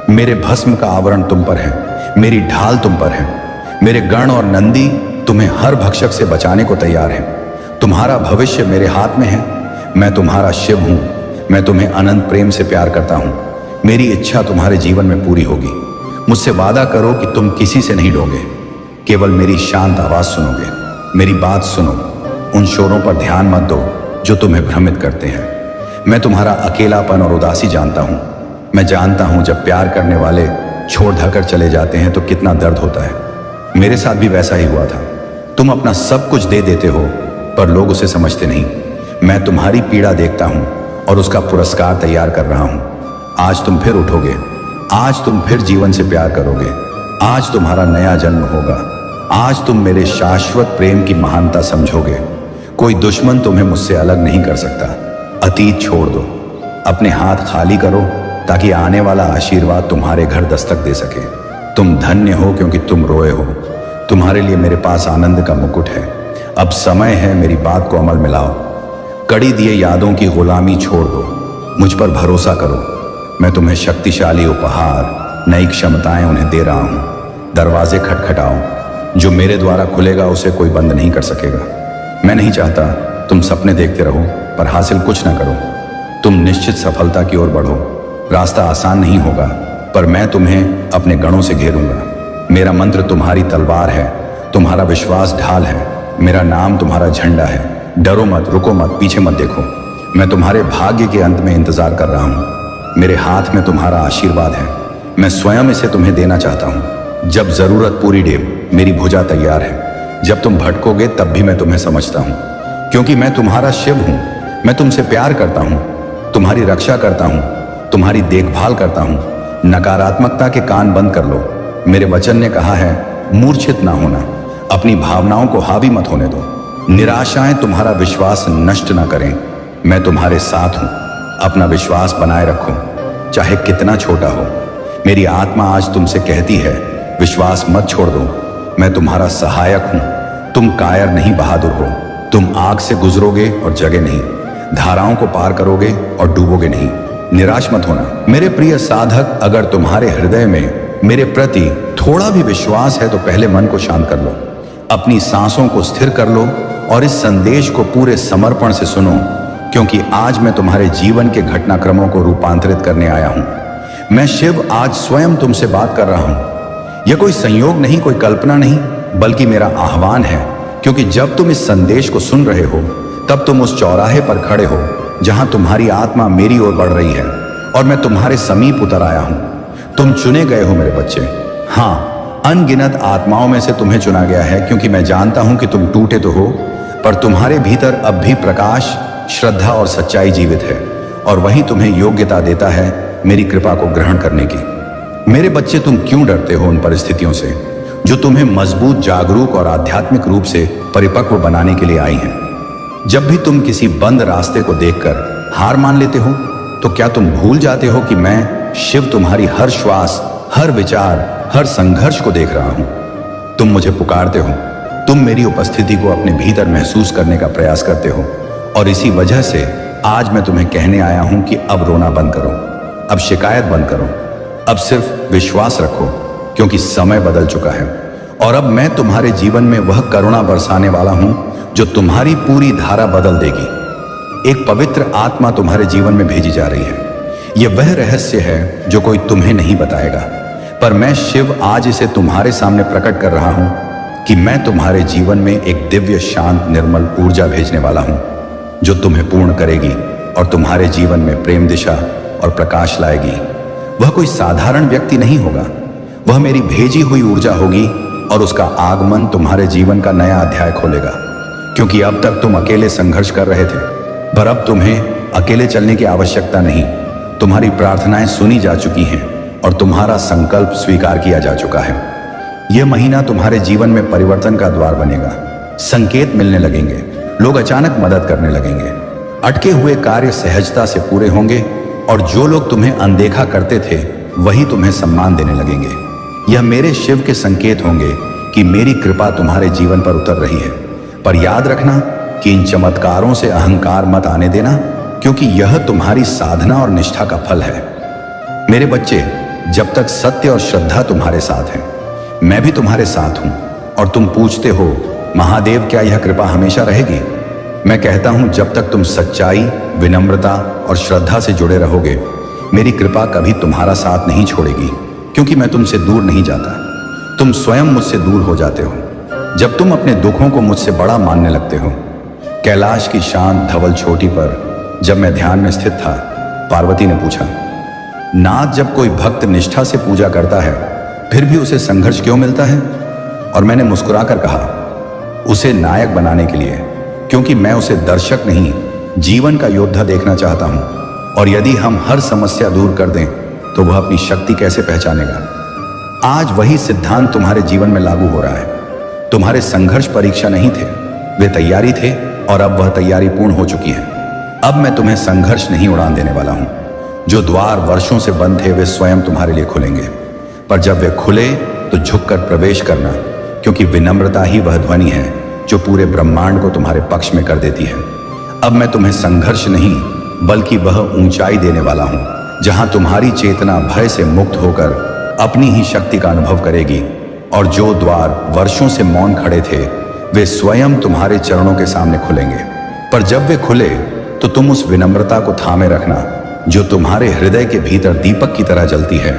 मेरे भस्म का आवरण तुम पर है, मेरी ढाल तुम पर है। मेरे गण और नंदी तुम्हें हर भक्षक से बचाने को तैयार हैं। तुम्हारा भविष्य मेरे हाथ में है। मैं तुम्हारा शिव हूं। मैं तुम्हें अनंत प्रेम से प्यार करता हूं। मेरी इच्छा तुम्हारे जीवन में पूरी होगी। मुझसे वादा करो कि तुम किसी से नहीं डरोगे, केवल मेरी शांत आवाज सुनोगे। मेरी बात सुनो, उन शोरों पर ध्यान मत दो जो तुम्हें भ्रमित करते हैं। मैं तुम्हारा अकेलापन और उदासी जानता हूं। मैं जानता हूं जब प्यार करने वाले छोड़ धकर चले जाते हैं तो कितना दर्द होता है। मेरे साथ भी वैसा ही हुआ था। तुम अपना सब कुछ दे देते हो पर लोग उसे समझते नहीं। मैं तुम्हारी पीड़ा देखता हूं और उसका पुरस्कार तैयार कर रहा हूं। आज तुम फिर उठोगे, आज तुम फिर जीवन से प्यार करोगे। आज तुम्हारा नया जन्म होगा। आज तुम मेरे शाश्वत प्रेम की महानता समझोगे। कोई दुश्मन तुम्हें मुझसे अलग नहीं कर सकता। अतीत छोड़ दो, अपने हाथ खाली करो ताकि आने वाला आशीर्वाद तुम्हारे घर दस्तक दे सके। तुम धन्य हो क्योंकि तुम रोए हो। तुम्हारे लिए मेरे पास आनंद का मुकुट है। अब समय है मेरी बात को अमल में लाओ। कड़ी दिए यादों की गुलामी छोड़ दो, मुझ पर भरोसा करो। मैं तुम्हें शक्तिशाली उपहार, नई क्षमताएं उन्हें दे रहा हूं। दरवाजे खटखटाओ, जो मेरे द्वारा खुलेगा उसे कोई बंद नहीं कर सकेगा। मैं नहीं चाहता तुम सपने देखते रहो पर हासिल कुछ ना करो। तुम निश्चित सफलता की ओर बढ़ो। रास्ता आसान नहीं होगा पर मैं तुम्हें अपने गणों से घेरूंगा। मेरा मंत्र तुम्हारी तलवार है, तुम्हारा विश्वास ढाल है, मेरा नाम तुम्हारा झंडा है। डरो मत, रुको मत, पीछे मत देखो। मैं तुम्हारे भाग्य के अंत में इंतजार कर रहा हूं। मेरे हाथ में तुम्हारा आशीर्वाद है। मैं स्वयं इसे तुम्हें देना चाहता हूं। जब जरूरत पूरी डे मेरी भुजा तैयार है। जब तुम भटकोगे तब भी मैं तुम्हें समझता हूं, क्योंकि मैं तुम्हारा शिव हूं। मैं तुमसे प्यार करता हूं, तुम्हारी रक्षा करता हूं, तुम्हारी देखभाल करता हूं। नकारात्मकता के कान बंद कर लो। मेरे वचन ने कहा है, मूर्छित ना होना। अपनी भावनाओं को हावी मत होने दो। निराशाएं तुम्हारा विश्वास नष्ट ना करें। मैं तुम्हारे साथ हूं। अपना विश्वास बनाए रखो, चाहे कितना छोटा हो। मेरी आत्मा आज तुमसे कहती है, विश्वास मत छोड़ दो। मैं तुम्हारा सहायक हूं। तुम कायर नहीं, बहादुर हो। तुम आग से गुजरोगे और जगे नहीं, धाराओं को पार करोगे और डूबोगे नहीं। निराश मत होना मेरे प्रिय साधक। अगर तुम्हारे हृदय में मेरे प्रति थोड़ा भी विश्वास है तो पहले मन को शांत कर लो, अपनी सांसों को स्थिर कर लो और इस संदेश को पूरे समर्पण से सुनो, क्योंकि आज मैं तुम्हारे जीवन के घटनाक्रमों को रूपांतरित करने आया हूं। मैं शिव आज स्वयं तुमसे बात कर रहा हूं। यह कोई संयोग नहीं, कोई कल्पना नहीं, बल्कि मेरा आह्वान है। क्योंकि जब तुम इस संदेश को सुन रहे हो तब तुम उस चौराहे पर खड़े हो जहां तुम्हारी आत्मा मेरी ओर बढ़ रही है और मैं तुम्हारे समीप उतर आया हूं। तुम चुने गए हो मेरे बच्चे। हाँ, अनगिनत आत्माओं में से तुम्हें चुना गया है, क्योंकि मैं जानता हूं कि तुम टूटे तो हो, पर तुम्हारे भीतर अब भी प्रकाश, श्रद्धा और सच्चाई जीवित है, और वही तुम्हें योग्यता देता है मेरी कृपा को ग्रहण करने की। मेरे बच्चे, तुम क्यों डरते हो उन परिस्थितियों से जो तुम्हें मजबूत, जागरूक और आध्यात्मिक रूप से परिपक्व बनाने के लिए आई हैं? जब भी तुम किसी बंद रास्ते को देखकर हार मान लेते हो, तो क्या तुम भूल जाते हो कि मैं शिव तुम्हारी हर श्वास, हर विचार, हर संघर्ष को देख रहा हूं? तुम मुझे पुकारते हो, तुम मेरी उपस्थिति को अपने भीतर महसूस करने का प्रयास करते हो, और इसी वजह से आज मैं तुम्हें कहने आया हूं कि अब रोना बंद करो, अब शिकायत बंद करो, अब सिर्फ विश्वास रखो, क्योंकि समय बदल चुका है। और अब मैं तुम्हारे जीवन में वह करुणा बरसाने वाला हूं जो तुम्हारी पूरी धारा बदल देगी। एक पवित्र आत्मा तुम्हारे जीवन में भेजी जा रही है। यह वह रहस्य है जो कोई तुम्हें नहीं बताएगा, पर मैं शिव आज इसे तुम्हारे सामने प्रकट कर रहा हूं कि मैं तुम्हारे जीवन में एक दिव्य, शांत, निर्मल ऊर्जा भेजने वाला हूं जो तुम्हें पूर्ण करेगी और तुम्हारे जीवन में प्रेम, दिशा और प्रकाश लाएगी। वह कोई साधारण व्यक्ति नहीं होगा, वह मेरी भेजी हुई ऊर्जा होगी, और उसका आगमन तुम्हारे जीवन का नया अध्याय खोलेगा। क्योंकि अब तक तुम अकेले संघर्ष कर रहे थे, पर अब तुम्हें अकेले चलने की आवश्यकता नहीं। तुम्हारी प्रार्थनाएं सुनी जा चुकी हैं और तुम्हारा संकल्प स्वीकार किया जा चुका है। यह महीना तुम्हारे जीवन में परिवर्तन का द्वार बनेगा। संकेत मिलने लगेंगे, लोग अचानक मदद करने लगेंगे, अटके हुए कार्य सहजता से पूरे होंगे, और जो लोग तुम्हें अनदेखा करते थे वही तुम्हें सम्मान देने लगेंगे। यह मेरे शिव के संकेत होंगे कि मेरी कृपा तुम्हारे जीवन पर उतर रही है। पर याद रखना कि इन चमत्कारों से अहंकार मत आने देना, क्योंकि यह तुम्हारी साधना और निष्ठा का फल है। मेरे बच्चे, जब तक सत्य और श्रद्धा तुम्हारे साथ है, मैं भी तुम्हारे साथ हूं। और तुम पूछते हो, महादेव, क्या यह कृपा हमेशा रहेगी? मैं कहता हूं, जब तक तुम सच्चाई, विनम्रता और श्रद्धा से जुड़े रहोगे, मेरी कृपा कभी तुम्हारा साथ नहीं छोड़ेगी। क्योंकि मैं तुमसे दूर नहीं जाता, तुम स्वयं मुझसे दूर हो जाते हो जब तुम अपने दुखों को मुझसे बड़ा मानने लगते हो। कैलाश की शांत धवल चोटी पर जब मैं ध्यान में स्थित था, पार्वती ने पूछा, नाथ, जब कोई भक्त निष्ठा से पूजा करता है फिर भी उसे संघर्ष क्यों मिलता है? और मैंने मुस्कुराकर कहा, उसे नायक बनाने के लिए, क्योंकि मैं उसे दर्शक नहीं, जीवन का योद्धा देखना चाहता हूं। और यदि हम हर समस्या दूर कर दें तो वह अपनी शक्ति कैसे पहचानेगा? आज वही सिद्धांत तुम्हारे जीवन में लागू हो रहा है। तुम्हारे संघर्ष परीक्षा नहीं थे, वे तैयारी थे, और अब वह तैयारी पूर्ण हो चुकी है। अब मैं तुम्हें संघर्ष नहीं उड़ान देने वाला हूं। जो द्वार वर्षों से बंद थे वे स्वयं तुम्हारे लिए खुलेंगे, पर जब वे खुले तो झुककर प्रवेश करना, क्योंकि विनम्रता ही वह ध्वनि है जो पूरे ब्रह्मांड को तुम्हारे पक्ष में कर देती है। अब मैं तुम्हें संघर्ष नहीं बल्कि वह ऊंचाई देने वाला हूं जहां तुम्हारी चेतना भय से मुक्त होकर अपनी ही शक्ति का अनुभव करेगी, और जो द्वार वर्षों से मौन खड़े थे वे स्वयं तुम्हारे चरणों के सामने खुलेंगे। पर जब वे खुले तो तुम उस विनम्रता को थामे रखना जो तुम्हारे हृदय के भीतर दीपक की तरह जलती है,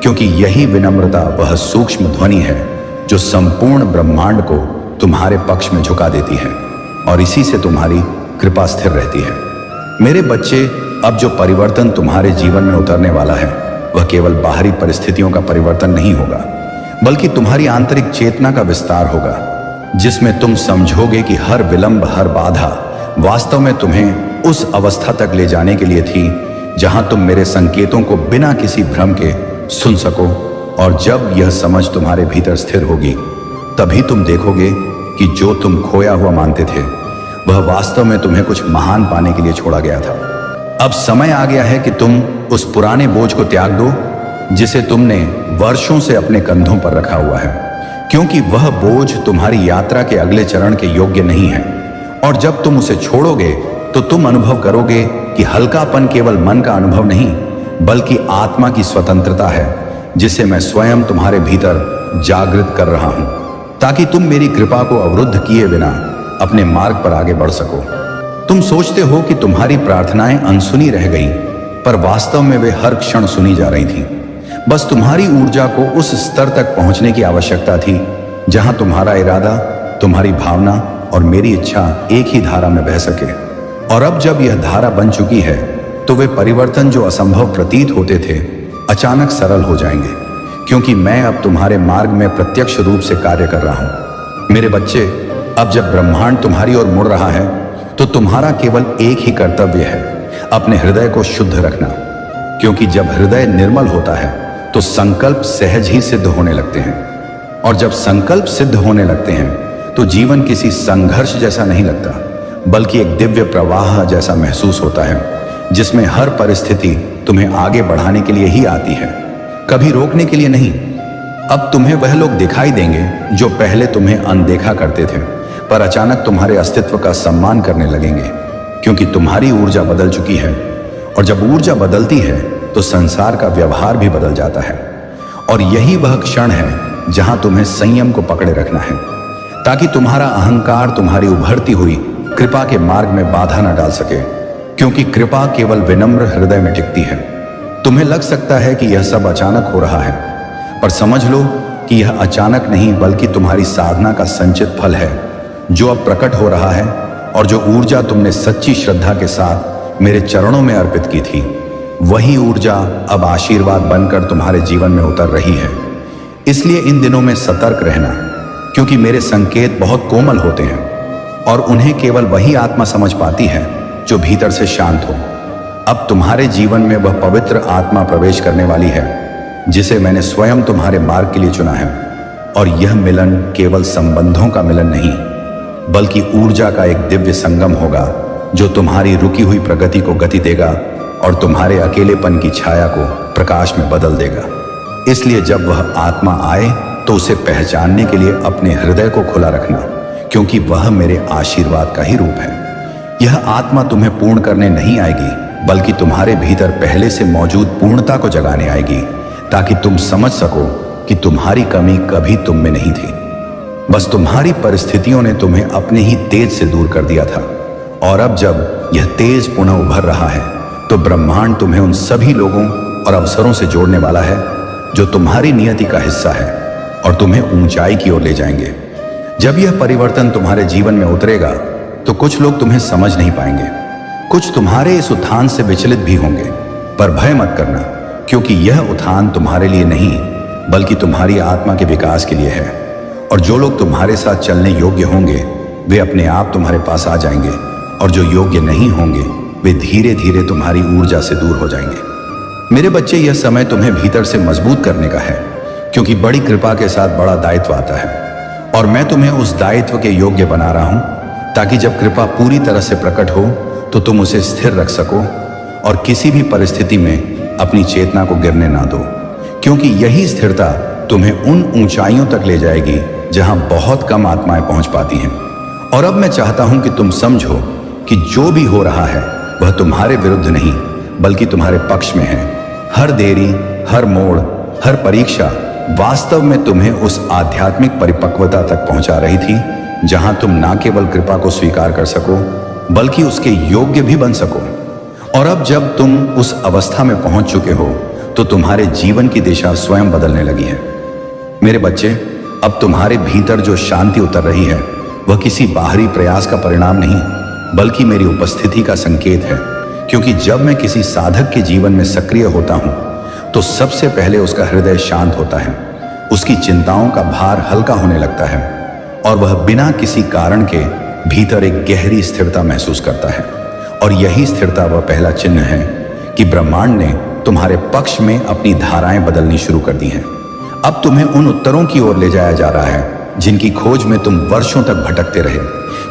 क्योंकि यही विनम्रता वह सूक्ष्म ध्वनि है जो संपूर्ण ब्रह्मांड को तुम्हारे पक्ष में झुका देती है, और इसी से तुम्हारी कृपा स्थिर रहती है। मेरे बच्चे, अब जो परिवर्तन तुम्हारे जीवन में उतरने वाला है वह केवल बाहरी परिस्थितियों का परिवर्तन नहीं होगा, बल्कि तुम्हारी आंतरिक चेतना का विस्तार होगा, जिसमें तुम समझोगे कि हर विलंब, हर बाधा वास्तव में तुम्हें उस अवस्था तक ले जाने के लिए थी जहां तुम मेरे संकेतों को बिना किसी भ्रम के सुन सको। और जब यह समझ तुम्हारे भीतर स्थिर होगी, तभी तुम देखोगे कि जो तुम खोया हुआ मानते थे वह वास्तव में तुम्हें कुछ महान पाने के लिए छोड़ा गया था। अब समय आ गया है कि तुम उस पुराने बोझ को त्याग दो जिसे तुमने वर्षों से अपने कंधों पर रखा हुआ है, क्योंकि वह बोझ तुम्हारी यात्रा के अगले चरण के योग्य नहीं है। और जब तुम उसे छोड़ोगे तो तुम अनुभव करोगे कि हल्कापन केवल मन का अनुभव नहीं बल्कि आत्मा की स्वतंत्रता है, जिसे मैं स्वयं तुम्हारे भीतर जागृत कर रहा हूं, ताकि तुम मेरी कृपा को अवरुद्ध किए बिना अपने मार्ग पर आगे बढ़ सको। तुम सोचते हो कि तुम्हारी प्रार्थनाएं अनसुनी रह गई, पर वास्तव में वे हर क्षण सुनी जा रही थीं। बस तुम्हारी ऊर्जा को उस स्तर तक पहुंचने की आवश्यकता थी जहां तुम्हारा इरादा, तुम्हारी भावना और मेरी इच्छा एक ही धारा में बह सके। और अब जब यह धारा बन चुकी है तो वे परिवर्तन जो असंभव प्रतीत होते थे अचानक सरल हो जाएंगे, क्योंकि मैं अब तुम्हारे मार्ग में प्रत्यक्ष रूप से कार्य कर रहा हूं। मेरे बच्चे, अब जब ब्रह्मांड तुम्हारी ओर मुड़ रहा है तो तुम्हारा केवल एक ही कर्तव्य है, अपने हृदय को शुद्ध रखना, क्योंकि जब हृदय निर्मल होता है तो संकल्प सहज ही सिद्ध होने लगते हैं। और जब संकल्प सिद्ध होने लगते हैं तो जीवन किसी संघर्ष जैसा नहीं लगता, बल्कि एक दिव्य प्रवाह जैसा महसूस होता है, जिसमें हर परिस्थिति तुम्हें आगे बढ़ाने के लिए ही आती है, कभी रोकने के लिए नहीं। अब तुम्हें वह लोग दिखाई देंगे जो पहले तुम्हें अनदेखा करते थे, पर अचानक तुम्हारे अस्तित्व का सम्मान करने लगेंगे, क्योंकि तुम्हारी ऊर्जा बदल चुकी है। और जब ऊर्जा बदलती है तो संसार का व्यवहार भी बदल जाता है। और यही वह क्षण है जहां तुम्हें संयम को पकड़े रखना है, ताकि तुम्हारा अहंकार तुम्हारी उभरती हुई कृपा के मार्ग में बाधा न डाल सके, क्योंकि कृपा केवल विनम्र हृदय में टिकती है। तुम्हें लग सकता है कि यह सब अचानक हो रहा है, पर समझ लो कि यह अचानक नहीं बल्कि तुम्हारी साधना का संचित फल है, जो अब प्रकट हो रहा है। और जो ऊर्जा तुमने सच्ची श्रद्धा के साथ मेरे चरणों में अर्पित की थी, वही ऊर्जा अब आशीर्वाद बनकर तुम्हारे जीवन में उतर रही है। इसलिए इन दिनों में सतर्क रहना, क्योंकि मेरे संकेत बहुत कोमल होते हैं और उन्हें केवल वही आत्मा समझ पाती है जो भीतर से शांत हो। अब तुम्हारे जीवन में वह पवित्र आत्मा प्रवेश करने वाली है जिसे मैंने स्वयं तुम्हारे मार्ग के लिए चुना है। और यह मिलन केवल संबंधों का मिलन नहीं बल्कि ऊर्जा का एक दिव्य संगम होगा, जो तुम्हारी रुकी हुई प्रगति को गति देगा और तुम्हारे अकेलेपन की छाया को प्रकाश में बदल देगा। इसलिए जब वह आत्मा आए तो उसे पहचानने के लिए अपने हृदय को खुला रखना, क्योंकि वह मेरे आशीर्वाद का ही रूप है। यह आत्मा तुम्हें पूर्ण करने नहीं आएगी, बल्कि तुम्हारे भीतर पहले से मौजूद पूर्णता को जगाने आएगी, ताकि तुम समझ सको कि तुम्हारी कमी कभी तुम में नहीं थी। बस तुम्हारी परिस्थितियों ने तुम्हें अपने ही तेज से दूर कर दिया था। और अब जब यह तेज पुनः उभर रहा है तो ब्रह्मांड तुम्हें उन सभी लोगों और अवसरों से जोड़ने वाला है जो तुम्हारी नियति का हिस्सा है और तुम्हें ऊंचाई की ओर ले जाएंगे। जब यह परिवर्तन तुम्हारे जीवन में उतरेगा तो कुछ लोग तुम्हें समझ नहीं पाएंगे, कुछ तुम्हारे इस उत्थान से विचलित भी होंगे, पर भय मत करना, क्योंकि यह उत्थान तुम्हारे लिए नहीं बल्कि तुम्हारी आत्मा के विकास के लिए है। और जो लोग तुम्हारे साथ चलने योग्य होंगे वे अपने आप तुम्हारे पास आ जाएंगे, और जो योग्य नहीं होंगे वे धीरे धीरे तुम्हारी ऊर्जा से दूर हो जाएंगे। मेरे बच्चे, यह समय तुम्हें भीतर से मजबूत करने का है, क्योंकि बड़ी कृपा के साथ बड़ा दायित्व आता है। और मैं तुम्हें उस दायित्व के योग्य बना रहा हूं, ताकि जब कृपा पूरी तरह से प्रकट हो तो तुम उसे स्थिर रख सको और किसी भी परिस्थिति में अपनी चेतना को गिरने ना दो, क्योंकि यही स्थिरता तुम्हें उन ऊंचाइयों तक ले जाएगी जहां बहुत कम आत्माएं पहुंच पाती हैं। और अब मैं चाहता हूं कि तुम समझो कि जो भी हो रहा है वह तुम्हारे विरुद्ध नहीं बल्कि तुम्हारे पक्ष में है। हर देरी, हर मोड़, हर परीक्षा वास्तव में तुम्हें उस आध्यात्मिक परिपक्वता तक पहुंचा रही थी जहां तुम ना केवल कृपा को स्वीकार कर सको बल्कि उसके योग्य भी बन सको। और अब जब तुम उस अवस्था में पहुंच चुके हो तो तुम्हारे जीवन की दिशा स्वयं बदलने लगी है। मेरे बच्चे, अब तुम्हारे भीतर जो शांति उतर रही है वह किसी बाहरी प्रयास का परिणाम नहीं बल्कि मेरी उपस्थिति का संकेत है, क्योंकि जब मैं किसी साधक के जीवन में सक्रिय होता हूं तो सबसे पहले उसका हृदय शांत होता है, उसकी चिंताओं का भार हल्का होने लगता है और वह बिना किसी कारण के भीतर एक गहरी स्थिरता महसूस करता है। और यही स्थिरता वह पहला चिन्ह है कि ब्रह्मांड ने तुम्हारे पक्ष में अपनी धाराएं बदलनी शुरू कर दी हैं। अब तुम्हें उन उत्तरों की ओर ले जाया जा रहा है जिनकी खोज में तुम वर्षों तक भटकते रहे,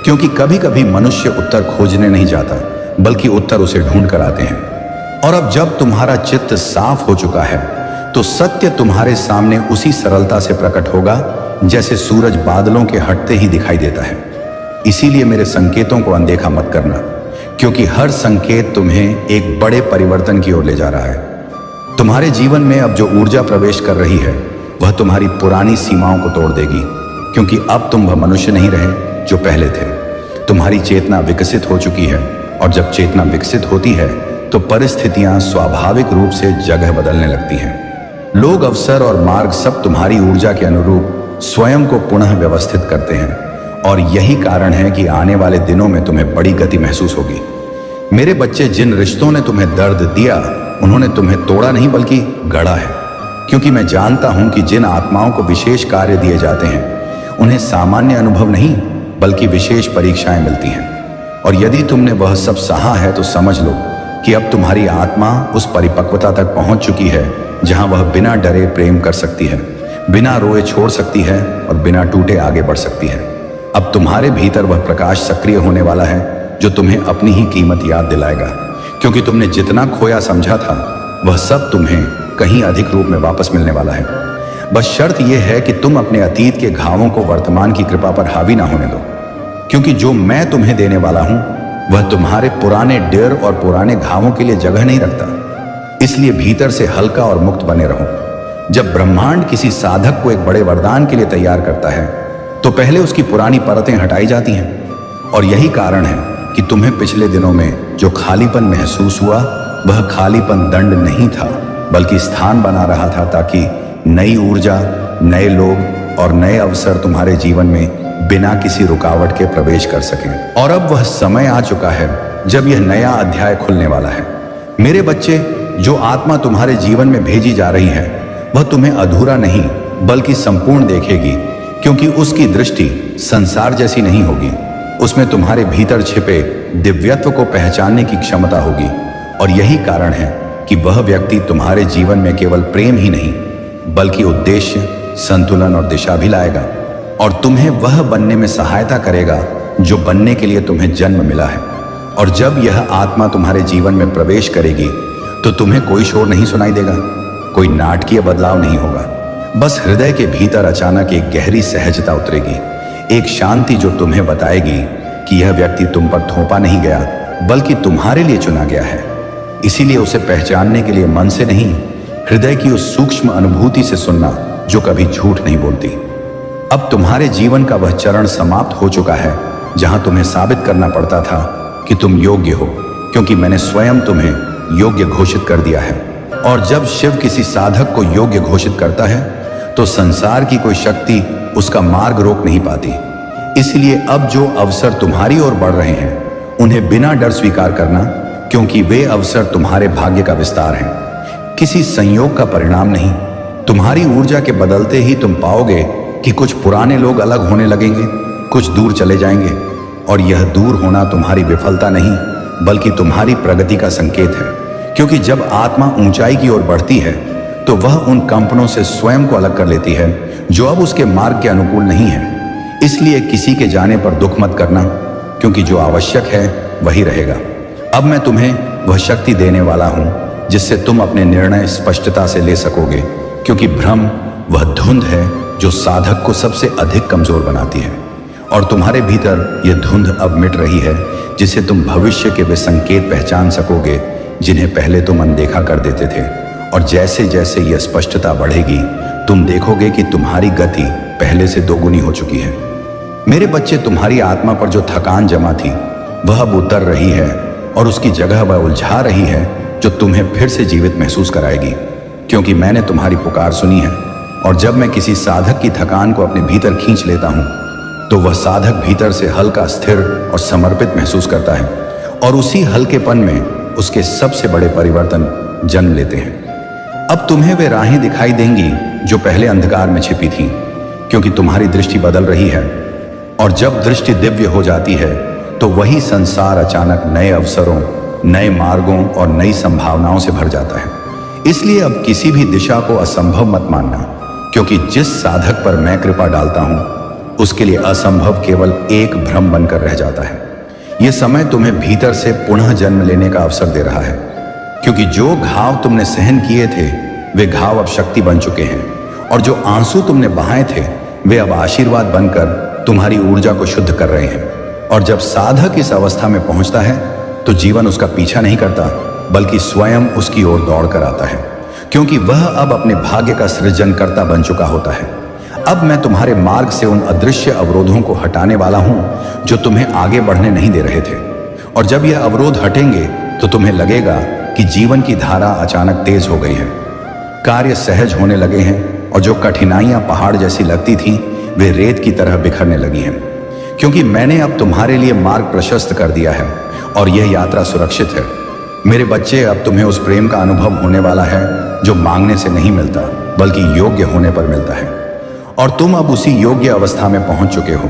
क्योंकि कभी कभी मनुष्य उत्तर खोजने नहीं जाता बल्कि उत्तर उसे ढूंढ कर आते हैं। और अब जब तुम्हारा चित्त साफ हो चुका है तो सत्य तुम्हारे सामने उसी सरलता से प्रकट होगा जैसे सूरज बादलों के हटते ही दिखाई देता है। इसीलिए मेरे संकेतों को अनदेखा मत करना, क्योंकि हर संकेत तुम्हें एक बड़े परिवर्तन की ओर ले जा रहा है। तुम्हारे जीवन में अब जो ऊर्जा प्रवेश कर रही है वह तुम्हारी पुरानी सीमाओं को तोड़ देगी, क्योंकि अब तुम वह मनुष्य नहीं रहे जो पहले थे। तुम्हारी चेतना विकसित हो चुकी है, और जब चेतना विकसित होती है तो परिस्थितियां स्वाभाविक रूप से जगह बदलने लगती हैं। लोग, अवसर और मार्ग सब तुम्हारी ऊर्जा के अनुरूप स्वयं को पुनः व्यवस्थित करते हैं, और यही कारण है कि आने वाले दिनों में तुम्हें बड़ी गति महसूस होगी। मेरे बच्चे, जिन रिश्तों ने तुम्हें दर्द दिया उन्होंने तुम्हें तोड़ा नहीं बल्कि गढ़ा है, क्योंकि मैं जानता हूं कि जिन आत्माओं को विशेष कार्य दिए जाते हैं उन्हें सामान्य अनुभव नहीं बल्कि विशेष परीक्षाएं मिलती हैं। और यदि तुमने वह सब सहा है तो समझ लो कि अब तुम्हारी आत्मा उस परिपक्वता तक पहुंच चुकी है जहां वह बिना डरे प्रेम कर सकती है, बिना रोए छोड़ सकती है और बिना टूटे आगे बढ़ सकती है। अब तुम्हारे भीतर वह प्रकाश सक्रिय होने वाला है जो तुम्हें अपनी ही कीमत याद दिलाएगा, क्योंकि तुमने जितना खोया समझा था वह सब तुम्हें कहीं अधिक रूप में वापस मिलने वाला है। बस शर्त यह है कि तुम अपने अतीत के घावों को वर्तमान की कृपा पर हावी ना होने दो, क्योंकि जो मैं तुम्हें देने वाला हूं वह तुम्हारे पुराने डर और पुराने घावों के लिए जगह नहीं रखता। इसलिए भीतर से हल्का और मुक्त बने रहो। जब ब्रह्मांड किसी साधक को एक बड़े वरदान के लिए तैयार करता है तो पहले उसकी पुरानी परतें हटाई जाती हैं, और यही कारण है कि तुम्हें पिछले दिनों में जो खालीपन महसूस हुआ वह खालीपन दंड नहीं था बल्कि स्थान बना रहा था, ताकि नई ऊर्जा, नए लोग और नए अवसर तुम्हारे जीवन में बिना किसी रुकावट के प्रवेश कर सकें। और अब वह समय आ चुका है जब यह नया अध्याय खुलने वाला है। मेरे बच्चे, जो आत्मा तुम्हारे जीवन में भेजी जा रही है वह तुम्हें अधूरा नहीं बल्कि संपूर्ण देखेगी, क्योंकि उसकी दृष्टि संसार जैसी नहीं होगी। उसमें तुम्हारे भीतर छिपे दिव्यत्व को पहचानने की क्षमता होगी, और यही कारण है कि वह व्यक्ति तुम्हारे जीवन में केवल प्रेम ही नहीं बल्कि उद्देश्य, संतुलन और दिशा भी लाएगा, और तुम्हें वह बनने में सहायता करेगा जो बनने के लिए तुम्हें जन्म मिला है। और जब यह आत्मा तुम्हारे जीवन में प्रवेश करेगी तो तुम्हें कोई शोर नहीं सुनाई देगा, कोई नाटकीय बदलाव नहीं होगा। बस हृदय के भीतर अचानक एक गहरी सहजता उतरेगी, एक शांति जो तुम्हें बताएगी कि यह व्यक्ति तुम पर थोपा नहीं गया बल्कि तुम्हारे लिए चुना गया है। इसीलिए उसे पहचानने के लिए मन से नहीं, हृदय की उस सूक्ष्म अनुभूति से सुनना जो कभी झूठ नहीं बोलती। अब तुम्हारे जीवन का वह चरण समाप्त हो चुका है जहां तुम्हें साबित करना पड़ता था कि तुम योग्य हो, क्योंकि मैंने स्वयं तुम्हें योग्य घोषित कर दिया है। और जब शिव किसी साधक को योग्य घोषित करता है तो संसार की कोई शक्ति उसका मार्ग रोक नहीं पाती। इसलिए अब जो अवसर तुम्हारी ओर बढ़ रहे हैं उन्हें बिना डर स्वीकार करना, क्योंकि वे अवसर तुम्हारे भाग्य का विस्तार हैं, किसी संयोग का परिणाम नहीं। तुम्हारी ऊर्जा के बदलते ही तुम पाओगे कि कुछ पुराने लोग अलग होने लगेंगे, कुछ दूर चले जाएंगे, और यह दूर होना तुम्हारी विफलता नहीं बल्कि तुम्हारी प्रगति का संकेत है। क्योंकि जब आत्मा ऊंचाई की ओर बढ़ती है तो वह उन कंपनों से स्वयं को अलग कर लेती है जो अब उसके मार्ग के अनुकूल नहीं है। इसलिए किसी के जाने पर दुख मत करना, क्योंकि जो आवश्यक है वही रहेगा। अब मैं तुम्हें वह शक्ति देने वाला हूं जिससे तुम अपने निर्णय स्पष्टता से ले सकोगे, क्योंकि भ्रम वह धुंध है जो साधक को सबसे अधिक कमजोर बनाती है। और तुम्हारे भीतर यह धुंध अब मिट रही है, जिसे तुम भविष्य के वे संकेत पहचान सकोगे जिन्हें पहले तुम अनदेखा कर देते थे। और जैसे जैसे यह स्पष्टता बढ़ेगी तुम देखोगे कि तुम्हारी गति पहले से दोगुनी हो चुकी है। मेरे बच्चे, तुम्हारी आत्मा पर जो थकान जमा थी वह अब उतर रही है, और उसकी जगह वह उलझा रही है जो तुम्हें फिर से जीवित महसूस कराएगी, क्योंकि मैंने तुम्हारी पुकार सुनी है। और जब मैं किसी साधक की थकान को अपने भीतर खींच लेता हूं तो वह साधक भीतर से हल्का, स्थिर और समर्पित महसूस करता है, और उसी हल्केपन में उसके सबसे बड़े परिवर्तन जन्म लेते हैं। अब तुम्हें वे राहें दिखाई देंगी जो पहले अंधकार में छिपी थीं, क्योंकि तुम्हारी दृष्टि बदल रही है। और जब दृष्टि दिव्य हो जाती है तो वही संसार अचानक नए अवसरों, नए मार्गों और नई संभावनाओं से भर जाता है। इसलिए अब किसी भी दिशा को असंभव मत मानना, क्योंकि जिस साधक पर मैं कृपा डालता हूं उसके लिए असंभव केवल एक भ्रम बनकर रह जाता है। यह समय तुम्हें भीतर से पुनः जन्म लेने का अवसर दे रहा है, क्योंकि जो घाव तुमने सहन किए थे वे घाव अब शक्ति बन चुके हैं, और जो आंसू तुमने बहाए थे वे अब आशीर्वाद बनकर तुम्हारी ऊर्जा को शुद्ध कर रहे हैं। और जब साधक इस अवस्था में पहुंचता है तो जीवन उसका पीछा नहीं करता, बल्कि स्वयं उसकी ओर दौड़ कर आता है, क्योंकि वह अब अपने भाग्य का सृजनकर्ता बन चुका होता है। अब मैं तुम्हारे मार्ग से उन अदृश्य अवरोधों को हटाने वाला हूं जो तुम्हें आगे बढ़ने नहीं दे रहे थे। और जब यह अवरोध हटेंगे तो तुम्हें लगेगा कि जीवन की धारा अचानक तेज हो गई है, कार्य सहज होने लगे हैं, और जो कठिनाइयां पहाड़ जैसी लगती थीं वे रेत की तरह बिखरने लगी हैं, क्योंकि मैंने अब तुम्हारे लिए मार्ग प्रशस्त कर दिया है और यह यात्रा सुरक्षित है। मेरे बच्चे, अब तुम्हें उस प्रेम का अनुभव होने वाला है जो मांगने से नहीं मिलता बल्कि योग्य होने पर मिलता है, और तुम अब उसी योग्य अवस्था में पहुंच चुके हो।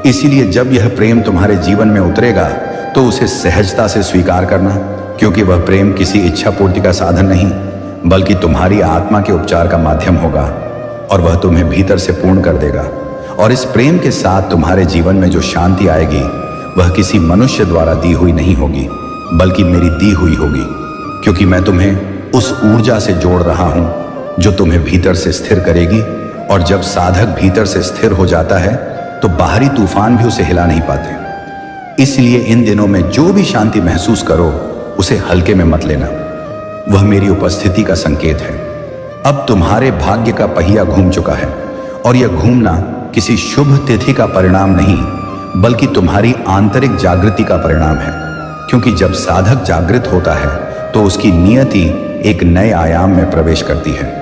इसीलिए जब यह प्रेम तुम्हारे जीवन में उतरेगा तो उसे सहजता से स्वीकार करना, क्योंकि वह प्रेम किसी इच्छा पूर्ति का साधन नहीं बल्कि तुम्हारी आत्मा के उपचार का माध्यम होगा, और वह तुम्हें भीतर से पूर्ण कर देगा। और इस प्रेम के साथ तुम्हारे जीवन में जो शांति आएगी वह किसी मनुष्य द्वारा दी हुई नहीं होगी बल्कि मेरी दी हुई होगी, क्योंकि मैं तुम्हें उस ऊर्जा से जोड़ रहा हूं जो तुम्हें भीतर से स्थिर करेगी। और जब साधक भीतर से स्थिर हो जाता है तो बाहरी तूफान भी उसे हिला नहीं पाते। इसलिए इन दिनों में जो भी शांति महसूस करो उसे हल्के में मत लेना, वह मेरी उपस्थिति का संकेत है। अब तुम्हारे भाग्य का पहिया घूम चुका है, और यह घूमना किसी शुभ तिथि का परिणाम नहीं बल्कि तुम्हारी आंतरिक जागृति का परिणाम है, क्योंकि जब साधक जागृत होता है तो उसकी नियति एक नए आयाम में प्रवेश करती है,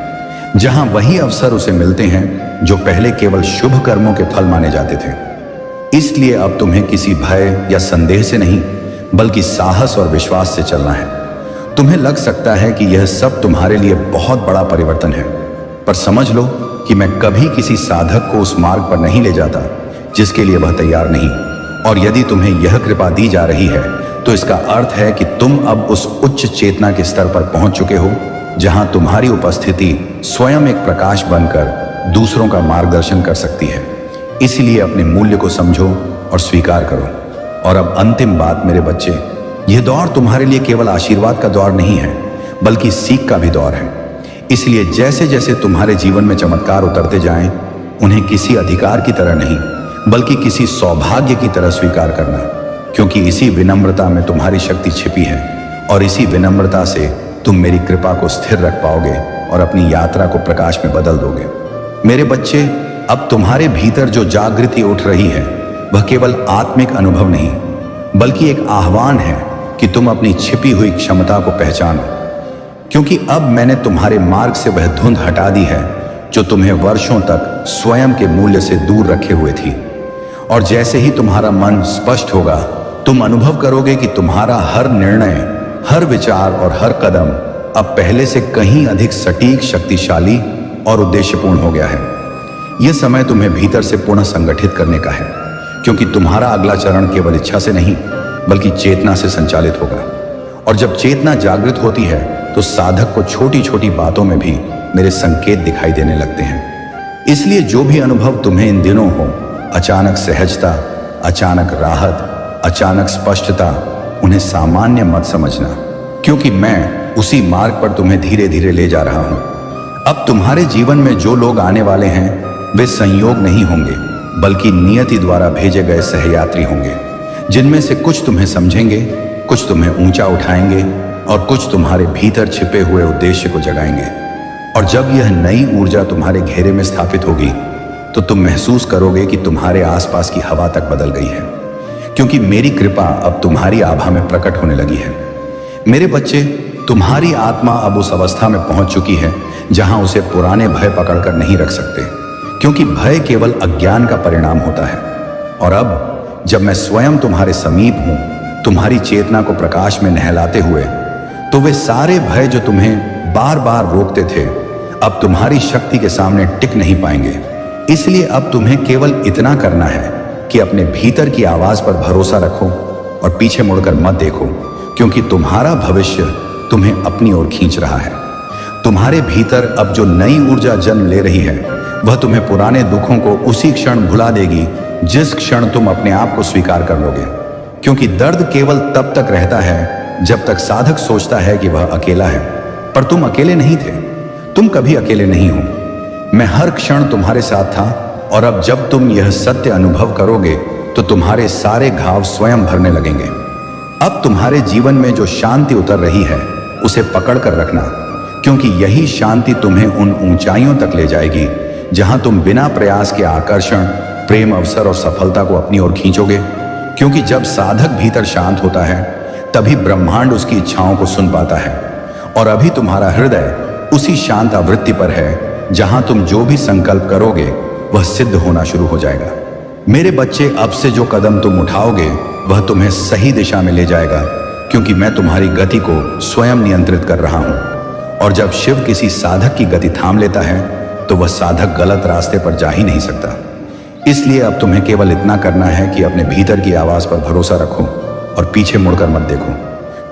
जहां वही अवसर उसे मिलते हैं जो पहले केवल शुभ कर्मों के फल माने जाते थे। इसलिए अब तुम्हें किसी भय या संदेह से नहीं बल्कि साहस और विश्वास से चलना है। तुम्हें लग सकता है कि यह सब तुम्हारे लिए बहुत बड़ा परिवर्तन है, पर समझ लो कि मैं कभी किसी साधक को उस मार्ग पर नहीं ले जाता जिसके लिए वह तैयार नहीं। और यदि तुम्हें यह कृपा दी जा रही है तो इसका अर्थ है कि तुम अब उस उच्च चेतना के स्तर पर पहुंच चुके हो जहां तुम्हारी उपस्थिति स्वयं एक प्रकाश बनकर दूसरों का मार्गदर्शन कर सकती है। इसलिए अपने मूल्य को समझो और स्वीकार करो। और अब अंतिम बात मेरे बच्चे, यह दौर तुम्हारे लिए केवल आशीर्वाद का दौर नहीं है बल्कि सीख का भी दौर है। इसलिए जैसे जैसे तुम्हारे जीवन में चमत्कार उतरते जाएं, उन्हें किसी अधिकार की तरह नहीं बल्कि किसी सौभाग्य की तरह स्वीकार करना, क्योंकि इसी विनम्रता में तुम्हारी शक्ति छिपी है, और इसी विनम्रता से तुम मेरी कृपा को स्थिर रख पाओगे और अपनी यात्रा को प्रकाश में बदल दोगे। मेरे बच्चे, अब तुम्हारे भीतर जो जागृति उठ रही है वह केवल आत्मिक अनुभव नहीं बल्कि एक आह्वान है कि तुम अपनी छिपी हुई क्षमता को पहचानो, क्योंकि अब मैंने तुम्हारे मार्ग से वह धुंध हटा दी है जो तुम्हें वर्षों तक स्वयं के मूल्य से दूर रखे हुए थी। और जैसे ही तुम्हारा मन स्पष्ट होगा, तुम अनुभव करोगे कि तुम्हारा हर निर्णय, हर विचार और हर कदम अब पहले से कहीं अधिक सटीक, शक्तिशाली और उद्देश्यपूर्ण हो गया है। यह समय तुम्हें भीतर से पुनः संगठित करने का है, क्योंकि तुम्हारा अगला चरण केवल इच्छा से नहीं बल्कि चेतना से संचालित होगा। और जब चेतना जागृत होती है तो साधक को छोटी छोटी बातों में भी मेरे संकेत दिखाई देने लगते हैं। इसलिए जो भी अनुभव तुम्हें इन दिनों हो, अचानक सहजता, अचानक राहत, अचानक स्पष्टता, उन्हें सामान्य मत समझना, क्योंकि मैं उसी मार्ग पर तुम्हें धीरे धीरे ले जा रहा हूं। अब तुम्हारे जीवन में जो लोग आने वाले हैं वे संयोग नहीं होंगे बल्कि नियति द्वारा भेजे गए सहयात्री होंगे, जिनमें से कुछ तुम्हें समझेंगे, कुछ तुम्हें ऊंचा उठाएंगे और कुछ तुम्हारे भीतर छिपे हुए उद्देश्य को जगाएंगे। और जब यह नई ऊर्जा तुम्हारे घेरे में स्थापित होगी तो तुम महसूस करोगे कि तुम्हारे आसपास की हवा तक बदल गई है, क्योंकि मेरी कृपा अब तुम्हारी आभा में प्रकट होने लगी है। मेरे बच्चे, तुम्हारी आत्मा अब उस अवस्था में पहुंच चुकी है जहां उसे पुराने भय पकड़कर नहीं रख सकते, क्योंकि भय केवल अज्ञान का परिणाम होता है। और अब जब मैं स्वयं तुम्हारे समीप हूं, तुम्हारी चेतना को प्रकाश में नहलाते हुए, तो वे सारे भय जो तुम्हें बार बार रोकते थे अब तुम्हारी शक्ति के सामने टिक नहीं पाएंगे। इसलिए अब तुम्हें केवल इतना करना है कि अपने भीतर की आवाज पर भरोसा रखो और पीछे मुड़कर मत देखो, क्योंकि तुम्हारा भविष्य तुम्हें अपनी ओर खींच रहा है। तुम्हारे भीतर अब जो नई ऊर्जा जन्म ले रही है वह तुम्हें पुराने दुखों को उसी क्षण भुला देगी जिस क्षण तुम अपने आप को स्वीकार कर लोगे। क्योंकि दर्द केवल तब तक रहता है जब तक साधक सोचता है कि वह अकेला है, पर तुम अकेले नहीं थे। तुम कभी अकेले नहीं हो। मैं हर क्षण तुम्हारे साथ था, और अब जब तुम यह सत्य अनुभव करोगे तो तुम्हारे सारे घाव स्वयं भरने लगेंगे। अब तुम्हारे जीवन में जो शांति उतर रही है उसे पकड़ कर रखना, क्योंकि यही शांति तुम्हें उन ऊंचाइयों तक ले जाएगी जहां तुम बिना प्रयास के आकर्षण, प्रेम, अवसर और सफलता को अपनी ओर खींचोगे। क्योंकि जब साधक भीतर शांत होता है तभी ब्रह्मांड उसकी इच्छाओं को सुन पाता है, और अभी तुम्हारा हृदय उसी शांत आवृत्ति पर है जहां तुम जो भी संकल्प करोगे वह सिद्ध होना शुरू हो जाएगा। मेरे बच्चे, अब से जो कदम तुम उठाओगे वह तुम्हें सही दिशा में ले जाएगा, क्योंकि मैं तुम्हारी गति को स्वयं नियंत्रित कर रहा हूं। और जब शिव किसी साधक की गति थाम लेता है तो वह साधक गलत रास्ते पर जा ही नहीं सकता। इसलिए अब तुम्हें केवल इतना करना है कि अपने भीतर की आवाज पर भरोसा रखो और पीछे मुड़कर मत देखो,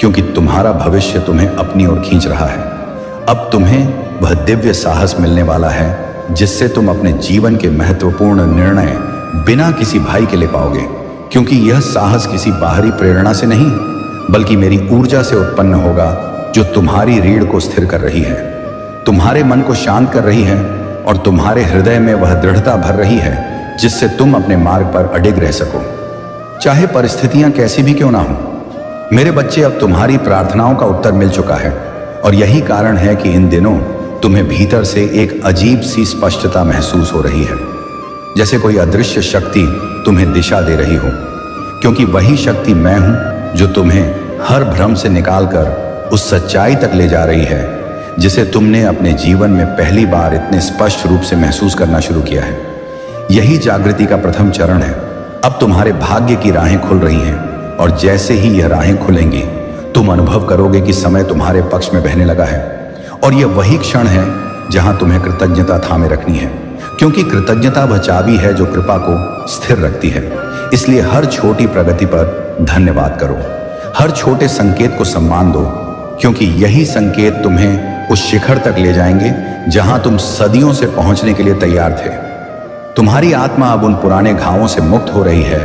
क्योंकि तुम्हारा भविष्य तुम्हें अपनी ओर खींच रहा है। अब तुम्हें वह दिव्य साहस मिलने वाला है जिससे तुम अपने जीवन के महत्वपूर्ण निर्णय बिना किसी भय के ले पाओगे, क्योंकि यह साहस किसी बाहरी प्रेरणा से नहीं बल्कि मेरी ऊर्जा से उत्पन्न होगा जो तुम्हारी रीढ़ को स्थिर कर रही है, तुम्हारे मन को शांत कर रही है और तुम्हारे हृदय में वह दृढ़ता भर रही है जिससे तुम अपने मार्ग पर अडिग रह सको, चाहे परिस्थितियां कैसी भी क्यों ना हो। मेरे बच्चे, अब तुम्हारी प्रार्थनाओं का उत्तर मिल चुका है, और यही कारण है कि इन दिनों तुम्हें भीतर से एक अजीब सी स्पष्टता महसूस हो रही है, जैसे कोई अदृश्य शक्ति तुम्हें दिशा दे रही हो। क्योंकि वही शक्ति मैं हूं जो तुम्हें हर भ्रम से निकालकर उस सच्चाई तक ले जा रही है जिसे तुमने अपने जीवन में पहली बार इतने स्पष्ट रूप से महसूस करना शुरू किया है। यही जागृति का प्रथम चरण है। अब तुम्हारे भाग्य की राहें खुल रही हैं, और जैसे ही यह राहें खुलेंगी तुम अनुभव करोगे कि समय तुम्हारे पक्ष में बहने लगा है। और यह वही क्षण है जहां तुम्हें कृतज्ञता थामे रखनी है, क्योंकि कृतज्ञता वह चाबी है जो कृपा को स्थिर रखती है। इसलिए हर छोटी प्रगति पर धन्यवाद करो, हर छोटे संकेत को सम्मान दो, क्योंकि यही संकेत तुम्हें उस शिखर तक ले जाएंगे जहां तुम सदियों से पहुंचने के लिए तैयार थे। तुम्हारी आत्मा अब उन पुराने घावों से मुक्त हो रही है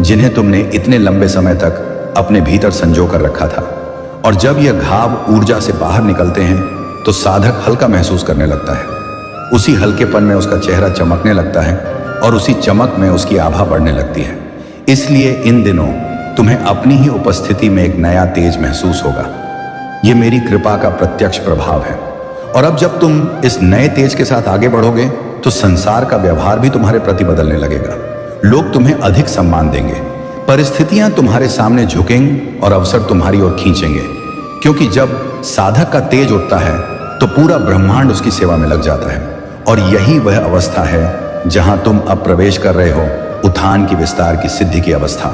जिन्हें तुमने इतने लंबे समय तक अपने भीतर संजो कर रखा था। और जब यह घाव ऊर्जा से बाहर निकलते हैं तो साधक हल्का महसूस करने लगता है। उसी हल्केपन में उसका चेहरा चमकने लगता है और उसी चमक में उसकी आभा बढ़ने लगती है। इसलिए इन दिनों तुम्हें अपनी ही उपस्थिति में एक नया तेज महसूस होगा। यह मेरी कृपा का प्रत्यक्ष प्रभाव है। और अब जब तुम इस नए तेज के साथ आगे बढ़ोगे तो संसार का व्यवहार भी तुम्हारे प्रति बदलने लगेगा। लोग तुम्हें अधिक सम्मान देंगे, परिस्थितियां तुम्हारे सामने झुकेंगी और अवसर तुम्हारी ओर खींचेंगे, क्योंकि जब साधक का तेज उठता है तो पूरा ब्रह्मांड उसकी सेवा में लग जाता है। और यही वह अवस्था है जहां तुम अब प्रवेश कर रहे हो, उत्थान की, विस्तार की, सिद्धि की अवस्था।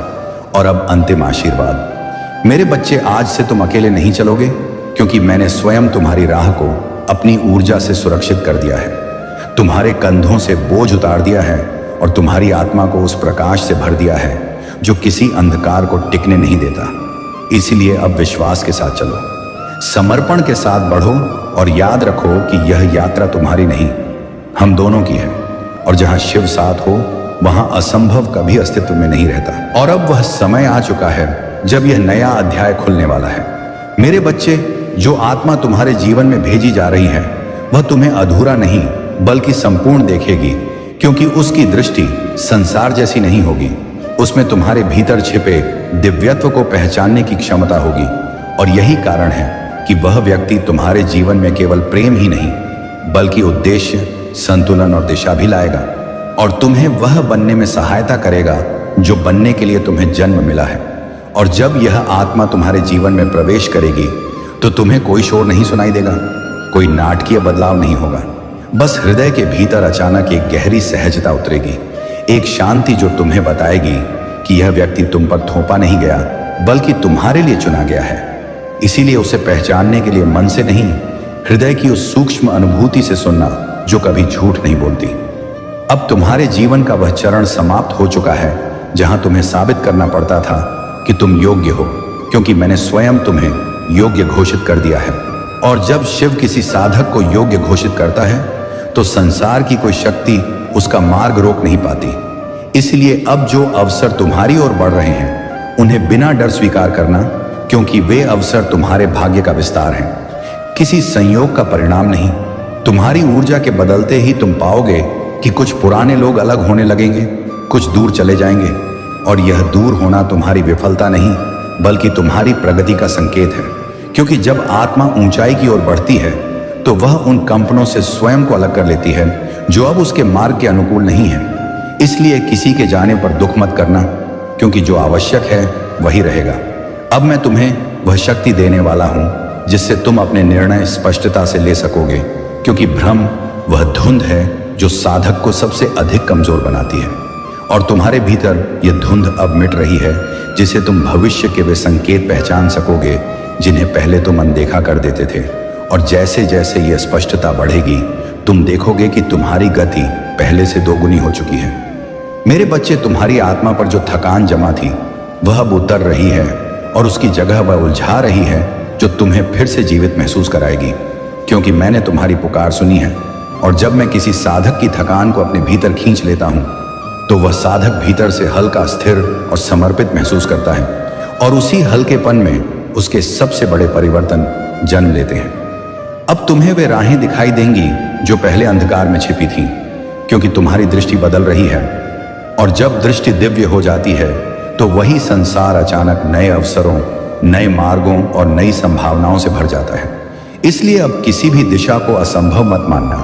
और अब अंतिम आशीर्वाद। मेरे बच्चे, आज से तुम अकेले नहीं चलोगे, क्योंकि मैंने स्वयं तुम्हारी राह को अपनी ऊर्जा से सुरक्षित कर दिया है, तुम्हारे कंधों से बोझ उतार दिया है और तुम्हारी आत्मा को उस प्रकाश से भर दिया है जो किसी अंधकार को टिकने नहीं देता। इसीलिए अब विश्वास के साथ चलो, समर्पण के साथ बढ़ो, और याद रखो कि यह यात्रा तुम्हारी नहीं, हम दोनों की है। और जहां शिव साथ हो वहां असंभव कभी अस्तित्व में नहीं रहता। और अब वह समय आ चुका है जब यह नया अध्याय खुलने वाला है। मेरे बच्चे, जो आत्मा तुम्हारे जीवन में भेजी जा रही है वह तुम्हें अधूरा नहीं बल्कि संपूर्ण देखेगी, क्योंकि उसकी दृष्टि संसार जैसी नहीं होगी। उसमें तुम्हारे भीतर छिपे दिव्यत्व को पहचानने की क्षमता होगी। और यही कारण है कि वह व्यक्ति तुम्हारे जीवन में केवल प्रेम ही नहीं बल्कि उद्देश्य, संतुलन और दिशा भी लाएगा, और तुम्हें वह बनने में सहायता करेगा जो बनने के लिए तुम्हें जन्म मिला है। और जब यह आत्मा तुम्हारे जीवन में प्रवेश करेगी तो तुम्हें कोई शोर नहीं सुनाई देगा, कोई नाटकीय बदलाव नहीं होगा। बस हृदय के भीतर अचानक एक गहरी सहजता उतरेगी, एक शांति जो तुम्हें बताएगी कि यह व्यक्ति तुम पर थोपा नहीं गया बल्कि तुम्हारे लिए चुना गया है। इसीलिए उसे पहचानने के लिए मन से नहीं, हृदय की उस सूक्ष्म अनुभूति से सुनना जो कभी झूठ नहीं बोलती। अब तुम्हारे जीवन का वह चरण समाप्त हो चुका है जहां तुम्हें साबित करना पड़ता था कि तुम योग्य हो, क्योंकि मैंने स्वयं तुम्हें योग्य घोषित कर दिया है। और जब शिव किसी साधक को योग्य घोषित करता है तो संसार की कोई शक्ति उसका मार्ग रोक नहीं पाती। इसलिए अब जो अवसर तुम्हारी ओर बढ़ रहे हैं उन्हें बिना डर स्वीकार करना, क्योंकि वे अवसर तुम्हारे भाग्य का विस्तार हैं, किसी संयोग का परिणाम नहीं। तुम्हारी ऊर्जा के बदलते ही तुम पाओगे कि कुछ पुराने लोग अलग होने लगेंगे, कुछ दूर चले जाएंगे, और यह दूर होना तुम्हारी विफलता नहीं बल्कि तुम्हारी प्रगति का संकेत है। क्योंकि जब आत्मा ऊंचाई की ओर बढ़ती है तो वह उन कंपनों से स्वयं को अलग कर लेती है जो अब उसके मार्ग के अनुकूल नहीं है। इसलिए किसी के जाने पर दुख मत करना, क्योंकि जो आवश्यक है वही रहेगा। अब मैं तुम्हें वह शक्ति देने वाला हूं जिससे तुम अपने निर्णय स्पष्टता से ले सकोगे, क्योंकि भ्रम वह धुंध है जो साधक को सबसे अधिक कमजोर बनाती है। और तुम्हारे भीतर यह धुंध अब मिट रही है, जिसे तुम भविष्य के वे संकेत पहचान सकोगे जिन्हें पहले तुम अनदेखा कर देते थे। और जैसे जैसे यह स्पष्टता बढ़ेगी तुम देखोगे कि तुम्हारी गति पहले से दोगुनी हो चुकी है। मेरे बच्चे, तुम्हारी आत्मा पर जो थकान जमा थी वह अब उतर रही है और उसकी जगह वह उलझा रही है जो तुम्हें फिर से जीवित महसूस कराएगी, क्योंकि मैंने तुम्हारी पुकार सुनी है। और जब मैं किसी साधक की थकान को अपने भीतर खींच लेता हूं तो वह साधक भीतर से हल्का, स्थिर और समर्पित महसूस करता है, और उसी हल्केपन में उसके सबसे बड़े परिवर्तन जन्म लेते हैं। अब तुम्हें वे राहें दिखाई देंगी जो पहले अंधकार में छिपी थीं, क्योंकि तुम्हारी दृष्टि बदल रही है। और जब दृष्टि दिव्य हो जाती है तो वही संसार अचानक नए अवसरों, नए मार्गों और नई संभावनाओं से भर जाता है। इसलिए अब किसी भी दिशा को असंभव मत मानना,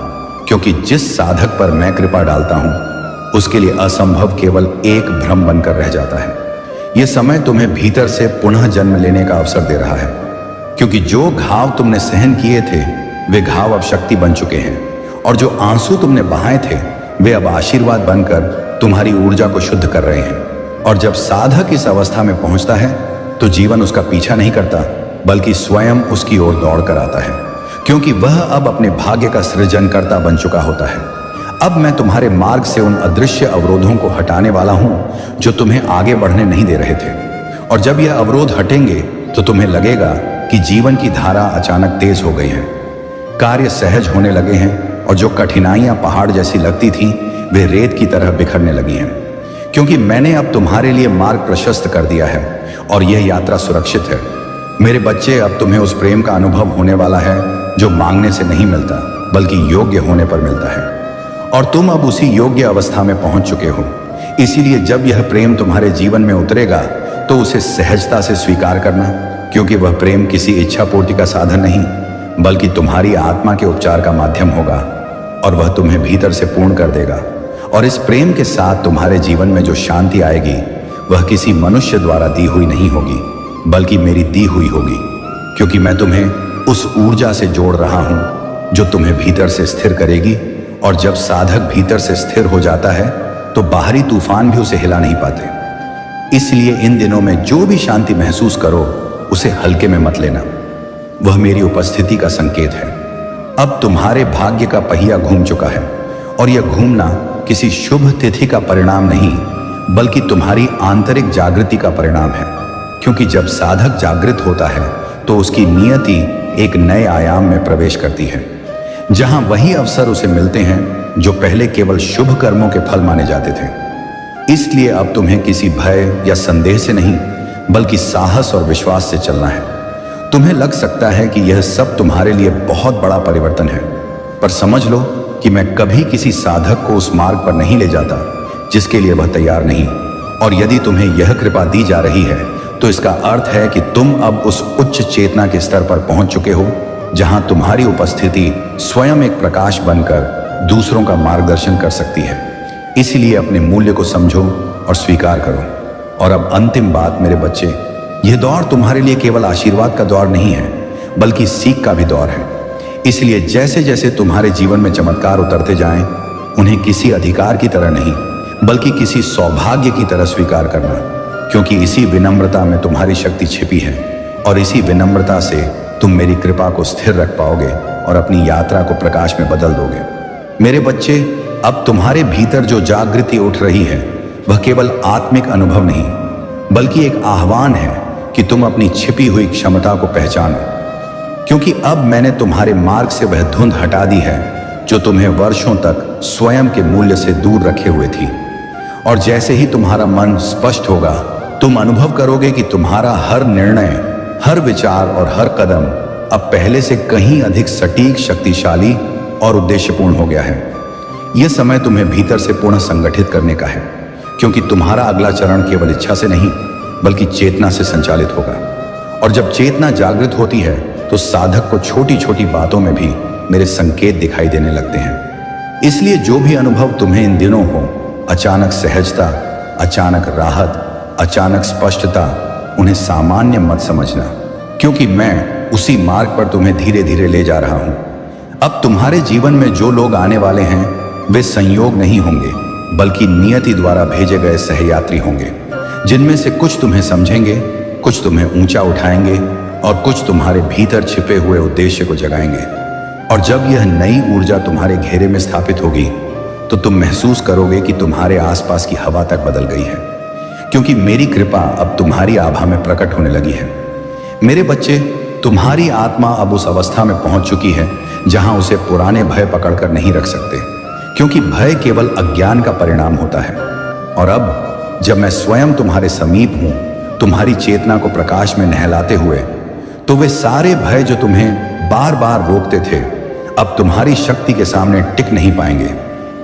क्योंकि जिस साधक पर मैं कृपा डालता हूं उसके लिए असंभव केवल एक भ्रम बनकर रह जाता है। यह समय तुम्हें भीतर से पुनः जन्म लेने का अवसर दे रहा है, क्योंकि जो घाव तुमने सहन किए थे वे घाव अब शक्ति बन चुके हैं, और जो आंसू तुमने बहाए थे वे अब आशीर्वाद बनकर तुम्हारी ऊर्जा को शुद्ध कर रहे हैं। और जब साधक इस अवस्था में पहुंचता है तो जीवन उसका पीछा नहीं करता बल्कि स्वयं उसकी ओर दौड़ कर आता है, क्योंकि वह अब अपने भाग्य का सृजनकर्ता बन चुका होता है। अब मैं तुम्हारे मार्ग से उन अदृश्य अवरोधों को हटाने वाला हूं जो तुम्हें आगे बढ़ने नहीं दे रहे थे। और जब यह अवरोध हटेंगे तो तुम्हें लगेगा कि जीवन की धारा अचानक तेज हो गई है, कार्य सहज होने लगे हैं, और जो कठिनाइयां पहाड़ जैसी लगती थीं वे रेत की तरह बिखरने लगी हैं, क्योंकि मैंने अब तुम्हारे लिए मार्ग प्रशस्त कर दिया है और यह यात्रा सुरक्षित है। मेरे बच्चे, अब तुम्हें उस प्रेम का अनुभव होने वाला है जो मांगने से नहीं मिलता बल्कि योग्य होने पर मिलता है, और तुम अब उसी योग्य अवस्था में पहुंच चुके हो। इसीलिए जब यह प्रेम तुम्हारे जीवन में उतरेगा तो उसे सहजता से स्वीकार करना, क्योंकि वह प्रेम किसी इच्छा पूर्ति का साधन नहीं बल्कि तुम्हारी आत्मा के उपचार का माध्यम होगा, और वह तुम्हें भीतर से पूर्ण कर देगा। और इस प्रेम के साथ तुम्हारे जीवन में जो शांति आएगी वह किसी मनुष्य द्वारा दी हुई नहीं होगी बल्कि मेरी दी हुई होगी, क्योंकि मैं तुम्हें उस ऊर्जा से जोड़ रहा हूं जो तुम्हें भीतर से स्थिर करेगी। और जब साधक भीतर से स्थिर हो जाता है तो बाहरी तूफान भी उसे हिला नहीं पाते। इसलिए इन दिनों में जो भी शांति महसूस करो उसे हल्के में मत लेना, वह मेरी उपस्थिति का संकेत है। अब तुम्हारे भाग्य का पहिया घूम चुका है, और यह घूमना किसी शुभ तिथि का परिणाम नहीं बल्कि तुम्हारी आंतरिक जागृति का परिणाम है। क्योंकि जब साधक जागृत होता है तो उसकी नियति एक नए आयाम में प्रवेश करती है, जहां वही अवसर उसे मिलते हैं जो पहले केवल शुभ कर्मों के फल माने जाते थे। इसलिए अब तुम्हें किसी भय या संदेह से नहीं बल्कि साहस और विश्वास से चलना है। तुम्हें लग सकता है कि यह सब तुम्हारे लिए बहुत बड़ा परिवर्तन है, पर समझ लो कि मैं कभी किसी साधक को उस मार्ग पर नहीं ले जाता जिसके लिए वह तैयार नहीं। और यदि तुम्हें यह कृपा दी जा रही है तो इसका अर्थ है कि तुम अब उस उच्च चेतना के स्तर पर पहुंच चुके हो जहां तुम्हारी उपस्थिति स्वयं एक प्रकाश बनकर दूसरों का मार्गदर्शन कर सकती है। इसलिए अपने मूल्य को समझो और स्वीकार करो। और अब अंतिम बात, मेरे बच्चे, यह दौर तुम्हारे लिए केवल आशीर्वाद का दौर नहीं है बल्कि सीख का भी दौर है। इसलिए जैसे जैसे तुम्हारे जीवन में चमत्कार उतरते जाएं, उन्हें किसी अधिकार की तरह नहीं बल्कि किसी सौभाग्य की तरह स्वीकार करना, क्योंकि इसी विनम्रता में तुम्हारी शक्ति छिपी है, और इसी विनम्रता से तुम मेरी कृपा को स्थिर रख पाओगे और अपनी यात्रा को प्रकाश में बदल दोगे। मेरे बच्चे, अब तुम्हारे भीतर जो जागृति उठ रही है वह केवल आत्मिक अनुभव नहीं बल्कि एक आह्वान है कि तुम अपनी छिपी हुई क्षमता को पहचानो, क्योंकि अब मैंने तुम्हारे मार्ग से वह धुंध हटा दी है जो तुम्हें वर्षों तक स्वयं के मूल्य से दूर रखे हुए थी। और जैसे ही तुम्हारा मन स्पष्ट होगा, तुम अनुभव करोगे कि तुम्हारा हर निर्णय, हर विचार और हर कदम अब पहले से कहीं अधिक सटीक, शक्तिशाली और उद्देश्यपूर्ण हो गया है। यह समय तुम्हें भीतर से पुनः संगठित करने का है, क्योंकि तुम्हारा अगला चरण केवल इच्छा से नहीं बल्कि चेतना से संचालित होगा। और जब चेतना जागृत होती है तो साधक को छोटी छोटी बातों में भी मेरे संकेत दिखाई देने लगते हैं। इसलिए जो भी अनुभव तुम्हें इन दिनों हो, अचानक सहजता, अचानक राहत, अचानक स्पष्टता, उन्हें सामान्य मत समझना, क्योंकि मैं उसी मार्ग पर तुम्हें धीरे धीरे ले जा रहा हूं। अब तुम्हारे जीवन में जो लोग आने वाले हैं वे संयोग नहीं होंगे, बल्कि नियति द्वारा भेजे गए सहयात्री होंगे, जिनमें से कुछ तुम्हें समझेंगे, कुछ तुम्हें ऊंचा उठाएंगे और कुछ तुम्हारे भीतर छिपे हुए उद्देश्य को जगाएंगे। और जब यह नई ऊर्जा तुम्हारे घेरे में स्थापित होगी तो तुम महसूस करोगे कि तुम्हारे आसपास की हवा तक बदल गई है, क्योंकि मेरी कृपा अब तुम्हारी आभा में प्रकट होने लगी है। मेरे बच्चे, तुम्हारी आत्मा अब उस अवस्था में पहुंच चुकी है जहां उसे पुराने भय पकड़कर नहीं रख सकते, क्योंकि भय केवल अज्ञान का परिणाम होता है। और अब जब मैं स्वयं तुम्हारे समीप हूं, तुम्हारी चेतना को प्रकाश में नहलाते हुए, तो वे सारे भय जो तुम्हें बार बार रोकते थे अब तुम्हारी शक्ति के सामने टिक नहीं पाएंगे।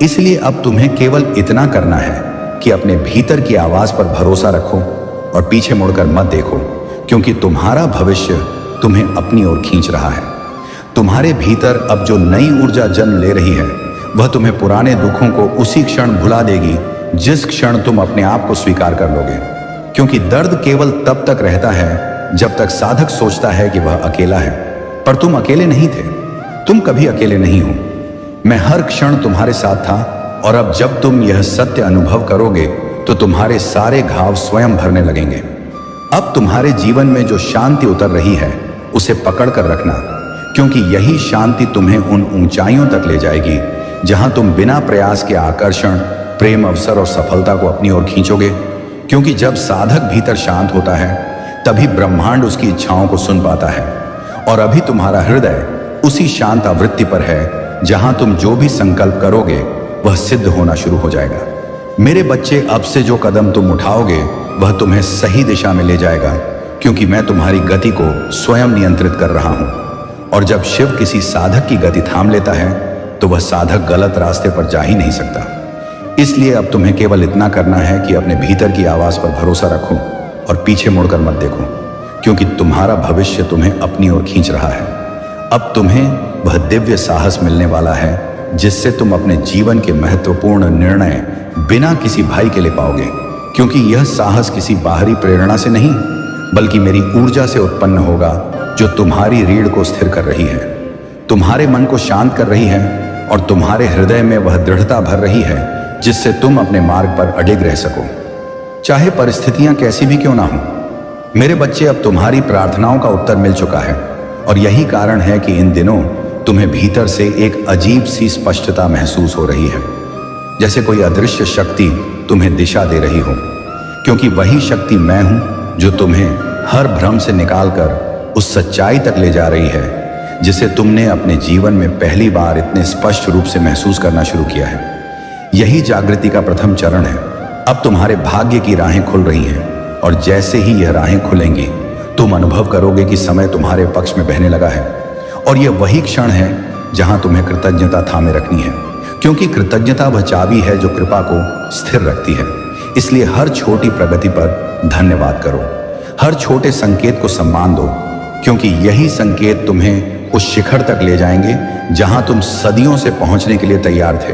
इसलिए अब तुम्हें केवल इतना करना है कि अपने भीतर की आवाज पर भरोसा रखो और पीछे मुड़कर मत देखो, क्योंकि तुम्हारा भविष्य तुम्हें अपनी ओर खींच रहा है। तुम्हारे भीतर अब जो नई ऊर्जा जन्म ले रही है वह तुम्हें पुराने दुखों को उसी क्षण भुला देगी जिस क्षण तुम अपने आप को स्वीकार कर लोगे, क्योंकि दर्द केवल तब तक रहता है जब तक साधक सोचता है कि वह अकेला है। पर तुम अकेले नहीं थे, तुम कभी अकेले नहीं हो। मैं हर क्षण तुम्हारे साथ था, और अब जब तुम यह सत्य अनुभव करोगे तो तुम्हारे सारे घाव स्वयं भरने लगेंगे। अब तुम्हारे जीवन में जो शांति उतर रही है उसे पकड़ कर रखना, क्योंकि यही शांति तुम्हें उन ऊंचाइयों तक ले जाएगी जहां तुम बिना प्रयास के आकर्षण, प्रेम, अवसर और सफलता को अपनी ओर खींचोगे। क्योंकि जब साधक भीतर शांत होता है तभी ब्रह्मांड उसकी इच्छाओं को सुन पाता है। और अभी तुम्हारा हृदय उसी शांत आवृत्ति पर है जहां तुम जो भी संकल्प करोगे वह सिद्ध होना शुरू हो जाएगा। मेरे बच्चे, अब से जो कदम तुम उठाओगे वह तुम्हें सही दिशा में ले जाएगा, क्योंकि मैं तुम्हारी गति को स्वयं नियंत्रित कर रहा हूं। और जब शिव किसी साधक की गति थाम लेता है तो वह साधक गलत रास्ते पर जा ही नहीं सकता। इसलिए अब तुम्हें केवल इतना करना है कि अपने भीतर की आवाज पर भरोसा रखो और पीछे मुड़कर मत देखो, क्योंकि तुम्हारा भविष्य तुम्हें अपनी ओर खींच रहा है। अब तुम्हें वह दिव्य साहस मिलने वाला है जिससे तुम अपने जीवन के महत्वपूर्ण निर्णय बिना किसी भय के ले पाओगे, क्योंकि यह साहस किसी बाहरी प्रेरणा से नहीं बल्कि मेरी ऊर्जा से उत्पन्न होगा जो तुम्हारी रीढ़ को स्थिर कर रही है, तुम्हारे मन को शांत कर रही है और तुम्हारे हृदय में वह दृढ़ता भर रही है जिससे तुम अपने मार्ग पर अडिग रह सको, चाहे परिस्थितियां कैसी भी क्यों ना हो। मेरे बच्चे, अब तुम्हारी प्रार्थनाओं का उत्तर मिल चुका है, और यही कारण है कि इन दिनों तुम्हें भीतर से एक अजीब सी स्पष्टता महसूस हो रही है, जैसे कोई अदृश्य शक्ति तुम्हें दिशा दे रही हो, क्योंकि वही शक्ति मैं हूं जो तुम्हें हर भ्रम से निकालकर उस सच्चाई तक ले जा रही है जिसे तुमने अपने जीवन में पहली बार इतने स्पष्ट रूप से महसूस करना शुरू किया है। यही जागृति का प्रथम चरण है। अब तुम्हारे भाग्य की राहें खुल रही हैं, और जैसे ही यह राहें खुलेंगी तुम अनुभव करोगे कि समय तुम्हारे पक्ष में बहने लगा है। और यह वही क्षण है जहां तुम्हें कृतज्ञता थामे रखनी है, क्योंकि कृतज्ञता वह चाबी है जो कृपा को स्थिर रखती है। इसलिए हर छोटी प्रगति पर धन्यवाद करो, हर छोटे संकेत को सम्मान दो, क्योंकि यही संकेत तुम्हें उस शिखर तक ले जाएंगे जहां तुम सदियों से पहुंचने के लिए तैयार थे।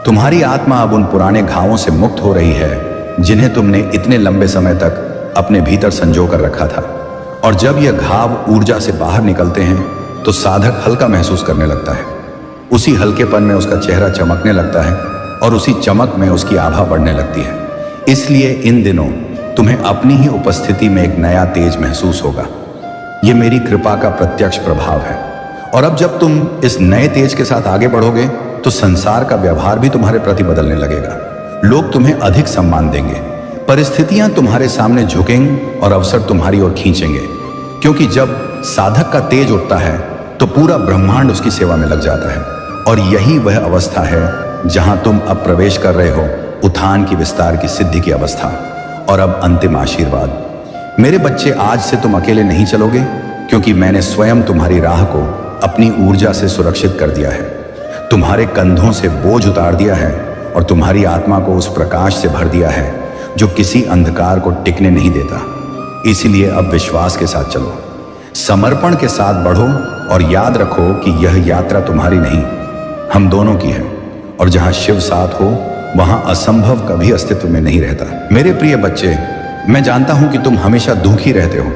तुम्हारी आत्मा अब उन पुराने घावों से मुक्त हो रही है जिन्हें तुमने इतने लंबे समय तक अपने भीतर संजो कर रखा था। और जब यह घाव ऊर्जा से बाहर निकलते हैं तो साधक हल्का महसूस करने लगता है। उसी हल्केपन में उसका चेहरा चमकने लगता है और उसी चमक में उसकी आभा बढ़ने लगती है। इसलिए इन दिनों तुम्हें अपनी ही उपस्थिति में एक नया तेज महसूस होगा। यह मेरी कृपा का प्रत्यक्ष प्रभाव है। और अब जब तुम इस नए तेज के साथ आगे बढ़ोगे तो संसार का व्यवहार भी तुम्हारे प्रति बदलने लगेगा। लोग तुम्हें अधिक सम्मान देंगे, परिस्थितियां तुम्हारे सामने झुकेंगी और अवसर तुम्हारी ओर खींचेंगे, क्योंकि जब साधक का तेज उठता है तो पूरा ब्रह्मांड उसकी सेवा में लग जाता है और यही वह अवस्था है जहां तुम अब प्रवेश कर रहे हो, उत्थान की, विस्तार की, सिद्धि की अवस्था। और अब अंतिम आशीर्वाद। मेरे बच्चे, आज से तुम अकेले नहीं चलोगे, क्योंकि मैंने स्वयं तुम्हारी राह को अपनी ऊर्जा से सुरक्षित कर दिया है, तुम्हारे कंधों से बोझ उतार दिया है और तुम्हारी आत्मा को उस प्रकाश से भर दिया है जो किसी अंधकार को टिकने नहीं देता। इसीलिए अब विश्वास के साथ चलो, समर्पण के साथ बढ़ो और याद रखो कि यह यात्रा तुम्हारी नहीं, हम दोनों की है। और जहां शिव साथ हो वहां असंभव कभी अस्तित्व में नहीं रहता। मेरे प्रिय बच्चे, मैं जानता हूं कि तुम हमेशा दुखी रहते हो।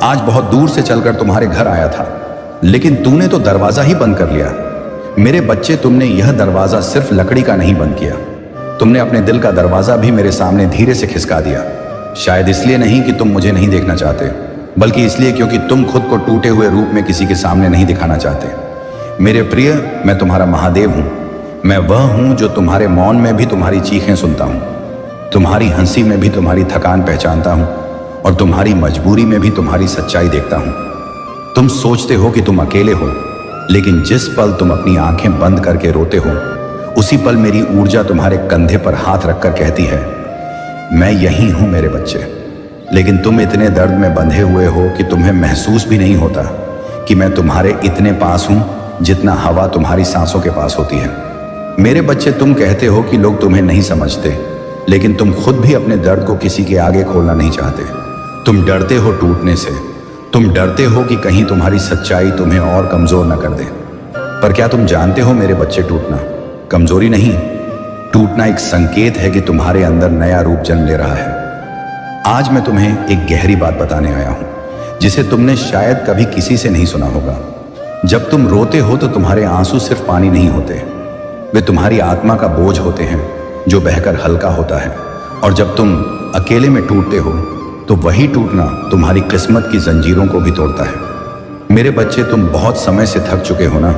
आज बहुत दूर से चलकर तुम्हारे घर आया था, लेकिन तूने तो दरवाजा ही बंद कर लिया। मेरे बच्चे, तुमने यह दरवाजा सिर्फ लकड़ी का नहीं बंद किया, तुमने अपने दिल का दरवाजा भी मेरे सामने धीरे से खिसका दिया। शायद इसलिए नहीं कि तुम मुझे नहीं देखना चाहते, बल्कि इसलिए क्योंकि तुम खुद को टूटे हुए रूप में किसी के सामने नहीं दिखाना चाहते। मेरे प्रिय, मैं तुम्हारा महादेव हूं। मैं वह हूं जो तुम्हारे मौन में भी तुम्हारी चीखें सुनता हूं, तुम्हारी हंसी में भी तुम्हारी थकान पहचानता हूं और तुम्हारी मजबूरी में भी तुम्हारी सच्चाई देखता हूं। तुम सोचते हो कि तुम अकेले हो, लेकिन जिस पल तुम अपनी आंखें बंद करके रोते हो, उसी पल मेरी ऊर्जा तुम्हारे कंधे पर हाथ रखकर कहती है, मैं यही हूं मेरे बच्चे। लेकिन तुम इतने दर्द में बंधे हुए हो कि तुम्हें महसूस भी नहीं होता कि मैं तुम्हारे इतने पास हूं जितना हवा तुम्हारी सांसों के पास होती है। मेरे बच्चे, तुम कहते हो कि लोग तुम्हें नहीं समझते, लेकिन तुम खुद भी अपने दर्द को किसी के आगे खोलना नहीं चाहते। तुम डरते हो टूटने से, तुम डरते हो कि कहीं तुम्हारी सच्चाई तुम्हें और कमजोर न कर दे। पर क्या तुम जानते हो मेरे बच्चे, टूटना कमजोरी नहीं, टूटना एक संकेत है कि तुम्हारे अंदर नया रूप जन्म ले रहा है। आज मैं तुम्हें एक गहरी बात बताने आया हूं, जिसे तुमने शायद कभी किसी से नहीं सुना होगा। जब तुम रोते हो तो तुम्हारे आंसू सिर्फ पानी नहीं होते, वे तुम्हारी आत्मा का बोझ होते हैं जो बहकर हल्का होता है। और जब तुम अकेले में टूटते हो तो वही टूटना तुम्हारी किस्मत की जंजीरों को भी तोड़ता है। मेरे बच्चे, तुम बहुत समय से थक चुके हो ना,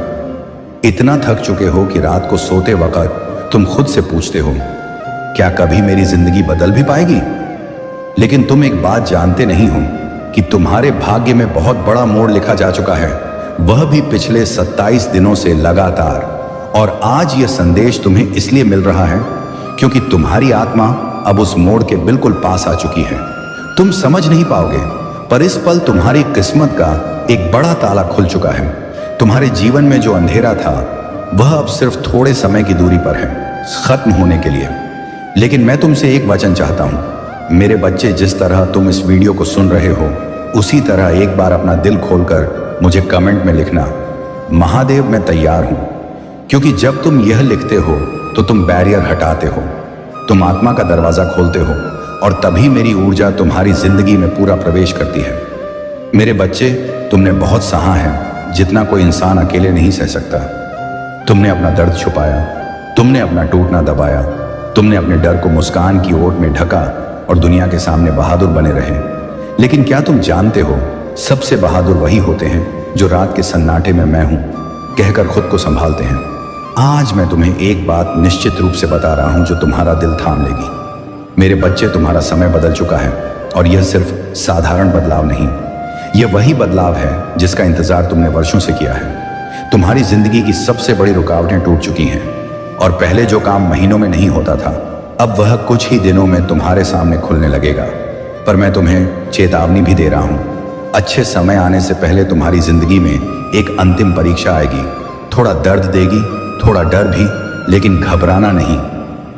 इतना थक चुके हो कि रात को सोते वक्त तुम खुद से पूछते हो, क्या कभी मेरी जिंदगी बदल भी पाएगी? लेकिन तुम एक बात जानते नहीं हो कि तुम्हारे भाग्य में बहुत बड़ा मोड़ लिखा जा चुका है, वह भी पिछले 27 दिनों से लगातार। और आज यह संदेश तुम्हें इसलिए मिल रहा है क्योंकि तुम्हारी आत्मा अब उस मोड़ के बिल्कुल पास आ चुकी है। तुम समझ नहीं पाओगे, पर इस पल तुम्हारी किस्मत का एक बड़ा ताला खुल चुका है। तुम्हारे जीवन में जो अंधेरा था वह अब सिर्फ थोड़े समय की दूरी पर है खत्म होने के लिए। लेकिन मैं तुमसे एक वचन चाहता हूं मेरे बच्चे, जिस तरह तुम इस वीडियो को सुन रहे हो उसी तरह एक बार अपना दिल खोलकर मुझे कमेंट में लिखना, महादेव मैं तैयार हूं। क्योंकि जब तुम यह लिखते हो तो तुम बैरियर हटाते हो, तुम आत्मा का दरवाजा खोलते हो और तभी मेरी ऊर्जा तुम्हारी जिंदगी में पूरा प्रवेश करती है। मेरे बच्चे, तुमने बहुत सहा है जितना कोई इंसान अकेले नहीं सह सकता। तुमने अपना दर्द छुपाया, तुमने अपना टूटना दबाया, तुमने अपने डर को मुस्कान की ओट में ढका और दुनिया के सामने बहादुर बने रहे। लेकिन क्या तुम जानते हो, सबसे बहादुर वही होते हैं जो रात के सन्नाटे में मैं हूं कहकर खुद को संभालते हैं। आज मैं तुम्हें एक बात निश्चित रूप से बता रहा हूं जो तुम्हारा दिल थाम लेगी। मेरे बच्चे, तुम्हारा समय बदल चुका है और यह सिर्फ साधारण बदलाव नहीं, यह वही बदलाव है जिसका इंतजार तुमने वर्षों से किया है। तुम्हारी जिंदगी की सबसे बड़ी रुकावटें टूट चुकी हैं और पहले जो काम महीनों में नहीं होता था, अब वह कुछ ही दिनों में तुम्हारे सामने खुलने लगेगा। पर मैं तुम्हें चेतावनी भी दे रहा हूं, अच्छे समय आने से पहले तुम्हारी जिंदगी में एक अंतिम परीक्षा आएगी। थोड़ा दर्द देगी, थोड़ा डर भी, लेकिन घबराना नहीं,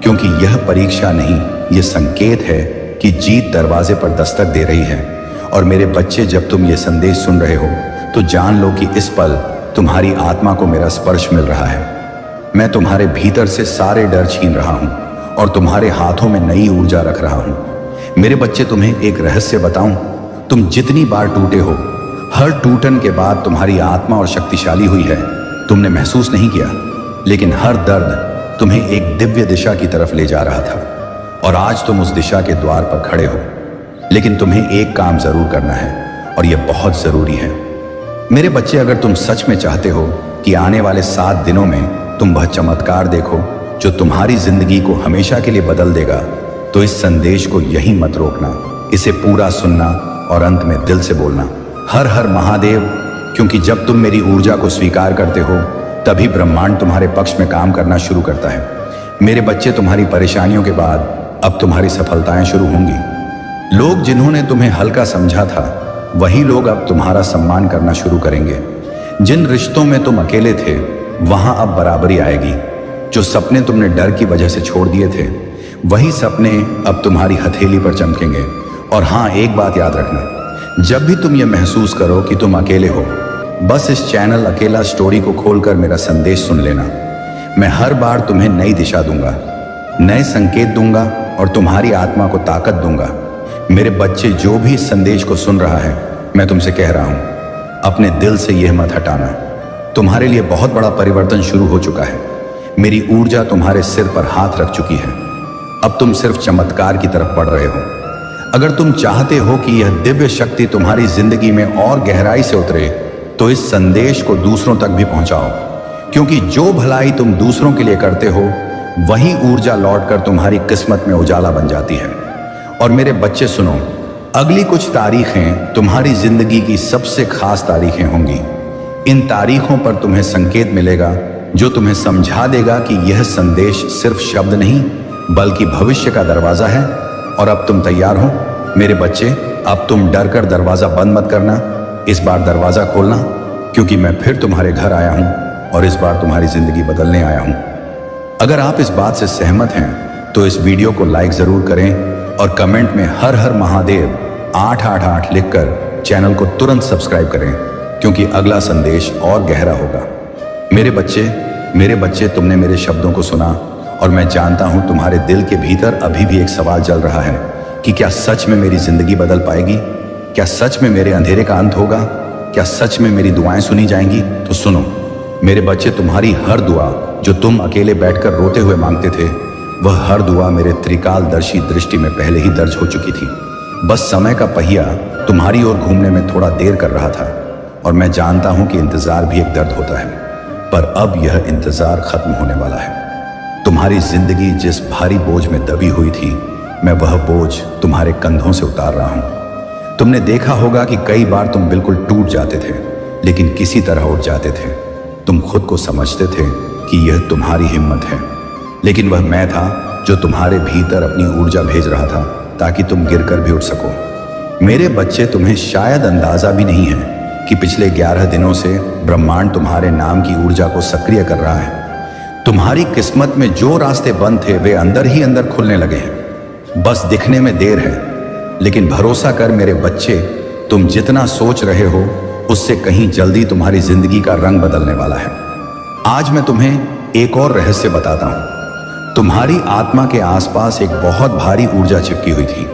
क्योंकि यह परीक्षा नहीं, यह संकेत है कि जीत दरवाजे पर दस्तक दे रही है। और मेरे बच्चे, जब तुम ये संदेश सुन रहे हो तो जान लो कि इस पल तुम्हारी आत्मा को मेरा स्पर्श मिल रहा है। मैं तुम्हारे भीतर से सारे डर छीन रहा हूं और तुम्हारे हाथों में नई ऊर्जा रख रहा हूं। मेरे बच्चे, तुम्हें एक रहस्य बताऊं, तुम जितनी बार टूटे हो, हर टूटन के बाद तुम्हारी आत्मा और शक्तिशाली हुई है। तुमने महसूस नहीं किया, लेकिन हर दर्द तुम्हें एक दिव्य दिशा की तरफ ले जा रहा था और आज तुम उस दिशा के द्वार पर खड़े हो। लेकिन तुम्हें एक काम जरूर करना है और यह बहुत जरूरी है। मेरे बच्चे, अगर तुम सच में चाहते हो कि आने वाले 7 दिनों में तुम वह चमत्कार देखो जो तुम्हारी जिंदगी को हमेशा के लिए बदल देगा, तो इस संदेश को यहीं मत रोकना, इसे पूरा सुनना और अंत में दिल से बोलना, हर हर महादेव। क्योंकि जब तुम मेरी ऊर्जा को स्वीकार करते हो तभी ब्रह्मांड तुम्हारे पक्ष में काम करना शुरू करता है। मेरे बच्चे, तुम्हारी परेशानियों के बाद अब तुम्हारी सफलताएं शुरू होंगी। लोग जिन्होंने तुम्हें हल्का समझा था, वही लोग अब तुम्हारा सम्मान करना शुरू करेंगे। जिन रिश्तों में तुम अकेले थे, वहां अब बराबरी आएगी। जो सपने तुमने डर की वजह से छोड़ दिए थे, वही सपने अब तुम्हारी हथेली पर चमकेंगे। और हाँ, एक बात याद रखना, जब भी तुम ये महसूस करो कि तुम अकेले हो, बस इस चैनल अकेला स्टोरी को खोलकर मेरा संदेश सुन लेना। मैं हर बार तुम्हें नई दिशा दूंगा, नए संकेत दूंगा और तुम्हारी आत्मा को ताकत दूंगा। मेरे बच्चे, जो भी इस संदेश को सुन रहा है, मैं तुमसे कह रहा हूं, अपने दिल से यह मत हटाना। तुम्हारे लिए बहुत बड़ा परिवर्तन शुरू हो चुका है। मेरी ऊर्जा तुम्हारे सिर पर हाथ रख चुकी है। अब तुम सिर्फ चमत्कार की तरफ बढ़ रहे हो। अगर तुम चाहते हो कि यह दिव्य शक्ति तुम्हारी जिंदगी में और गहराई से उतरे, तो इस संदेश को दूसरों तक भी पहुंचाओ, क्योंकि जो भलाई तुम दूसरों के लिए करते हो, वही ऊर्जा लौटकर तुम्हारी किस्मत में उजाला बन जाती है। और मेरे बच्चे सुनो, अगली कुछ तारीखें तुम्हारी जिंदगी की सबसे खास तारीखें होंगी। इन तारीखों पर तुम्हें संकेत मिलेगा जो तुम्हें समझा देगा कि यह संदेश सिर्फ शब्द नहीं, बल्कि भविष्य का दरवाजा है। और अब तुम तैयार हो मेरे बच्चे? अब तुम डर कर दरवाजा बंद मत करना, इस बार दरवाजा खोलना, क्योंकि मैं फिर तुम्हारे घर आया हूं और इस बार तुम्हारी जिंदगी बदलने आया हूं। अगर आप इस बात से सहमत हैं तो इस वीडियो को लाइक जरूर करें और कमेंट में हर हर महादेव 888 लिखकर चैनल को तुरंत सब्सक्राइब करें, क्योंकि अगला संदेश और गहरा होगा। मेरे बच्चे, तुमने मेरे शब्दों को सुना और मैं जानता हूं तुम्हारे दिल के भीतर अभी भी एक सवाल चल रहा है कि क्या सच में मेरी जिंदगी बदल पाएगी? क्या सच में मेरे अंधेरे का अंत होगा? क्या सच में मेरी दुआएं सुनी जाएंगी? तो सुनो मेरे बच्चे, तुम्हारी हर दुआ जो तुम अकेले बैठकर रोते हुए मांगते थे, वह हर दुआ मेरे त्रिकालदर्शी दृष्टि में पहले ही दर्ज हो चुकी थी। बस समय का पहिया तुम्हारी ओर घूमने में थोड़ा देर कर रहा था। और मैं जानता हूं कि इंतजार भी एक दर्द होता है, पर अब यह इंतजार खत्म होने वाला है। तुम्हारी जिंदगी जिस भारी बोझ में दबी हुई थी, मैं वह बोझ तुम्हारे कंधों से उतार रहा हूं। तुमने देखा होगा कि कई बार तुम बिल्कुल टूट जाते थे, लेकिन किसी तरह उठ जाते थे। तुम खुद को समझते थे कि यह तुम्हारी हिम्मत है, लेकिन वह मैं था जो तुम्हारे भीतर अपनी ऊर्जा भेज रहा था ताकि तुम गिरकर भी उठ सको। मेरे बच्चे, तुम्हें शायद अंदाजा भी नहीं है कि पिछले 11 दिनों से ब्रह्मांड तुम्हारे नाम की ऊर्जा को सक्रिय कर रहा है। तुम्हारी किस्मत में जो रास्ते बंद थे, वे अंदर ही अंदर खुलने लगे हैं। बस दिखने में देर है, लेकिन भरोसा कर मेरे बच्चे, तुम जितना सोच रहे हो उससे कहीं जल्दी तुम्हारी जिंदगी का रंग बदलने वाला है। आज मैं तुम्हें एक और रहस्य बताता हूं। तुम्हारी आत्मा के आसपास एक बहुत भारी ऊर्जा चिपकी हुई थी।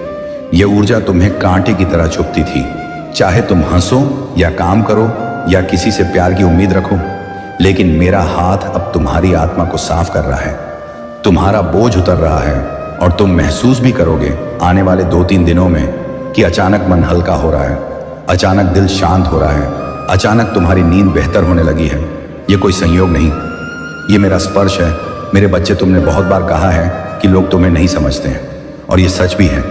यह ऊर्जा तुम्हें कांटे की तरह चुभती थी। चाहे तुम हंसो या काम करो या किसी से प्यार की उम्मीद रखो, लेकिन मेरा हाथ अब तुम्हारी आत्मा को साफ कर रहा है। तुम्हारा बोझ उतर रहा है और तुम महसूस भी करोगे आने वाले 2-3 दिनों में कि अचानक मन हल्का हो रहा है, अचानक दिल शांत हो रहा है, अचानक तुम्हारी नींद बेहतर होने लगी है। ये कोई संयोग नहीं, ये मेरा स्पर्श है। मेरे बच्चे, तुमने बहुत बार कहा है कि लोग तुम्हें नहीं समझते हैं, और ये सच भी है,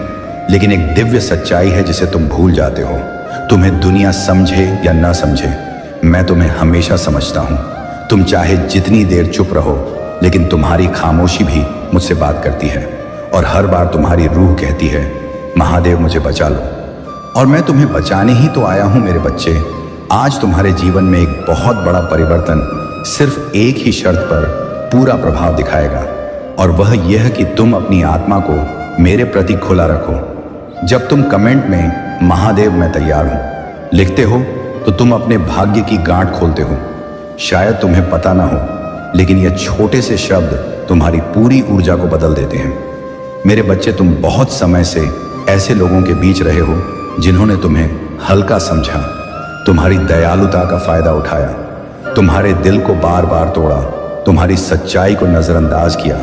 लेकिन एक दिव्य सच्चाई है जिसे तुम भूल जाते हो। तुम्हें दुनिया समझे या ना समझे, मैं तुम्हें हमेशा समझता हूं। तुम चाहे जितनी देर चुप रहो, लेकिन तुम्हारी खामोशी भी मुझसे बात करती है, और हर बार तुम्हारी रूह कहती है, महादेव मुझे बचा लो। और मैं तुम्हें बचाने ही तो आया हूं मेरे बच्चे। आज तुम्हारे जीवन में एक बहुत बड़ा परिवर्तन सिर्फ एक ही शर्त पर पूरा प्रभाव दिखाएगा, और वह यह कि तुम अपनी आत्मा को मेरे प्रति खुला रखो। जब तुम कमेंट में महादेव मैं तैयार हूं लिखते हो, तो तुम अपने भाग्य की गांठ खोलते हो। शायद तुम्हें पता ना हो, लेकिन यह छोटे से शब्द तुम्हारी पूरी ऊर्जा को बदल देते हैं। मेरे बच्चे, तुम बहुत समय से ऐसे लोगों के बीच रहे हो जिन्होंने तुम्हें हल्का समझा, तुम्हारी दयालुता का फायदा उठाया, तुम्हारे दिल को बार बार तोड़ा, तुम्हारी सच्चाई को नजरअंदाज किया।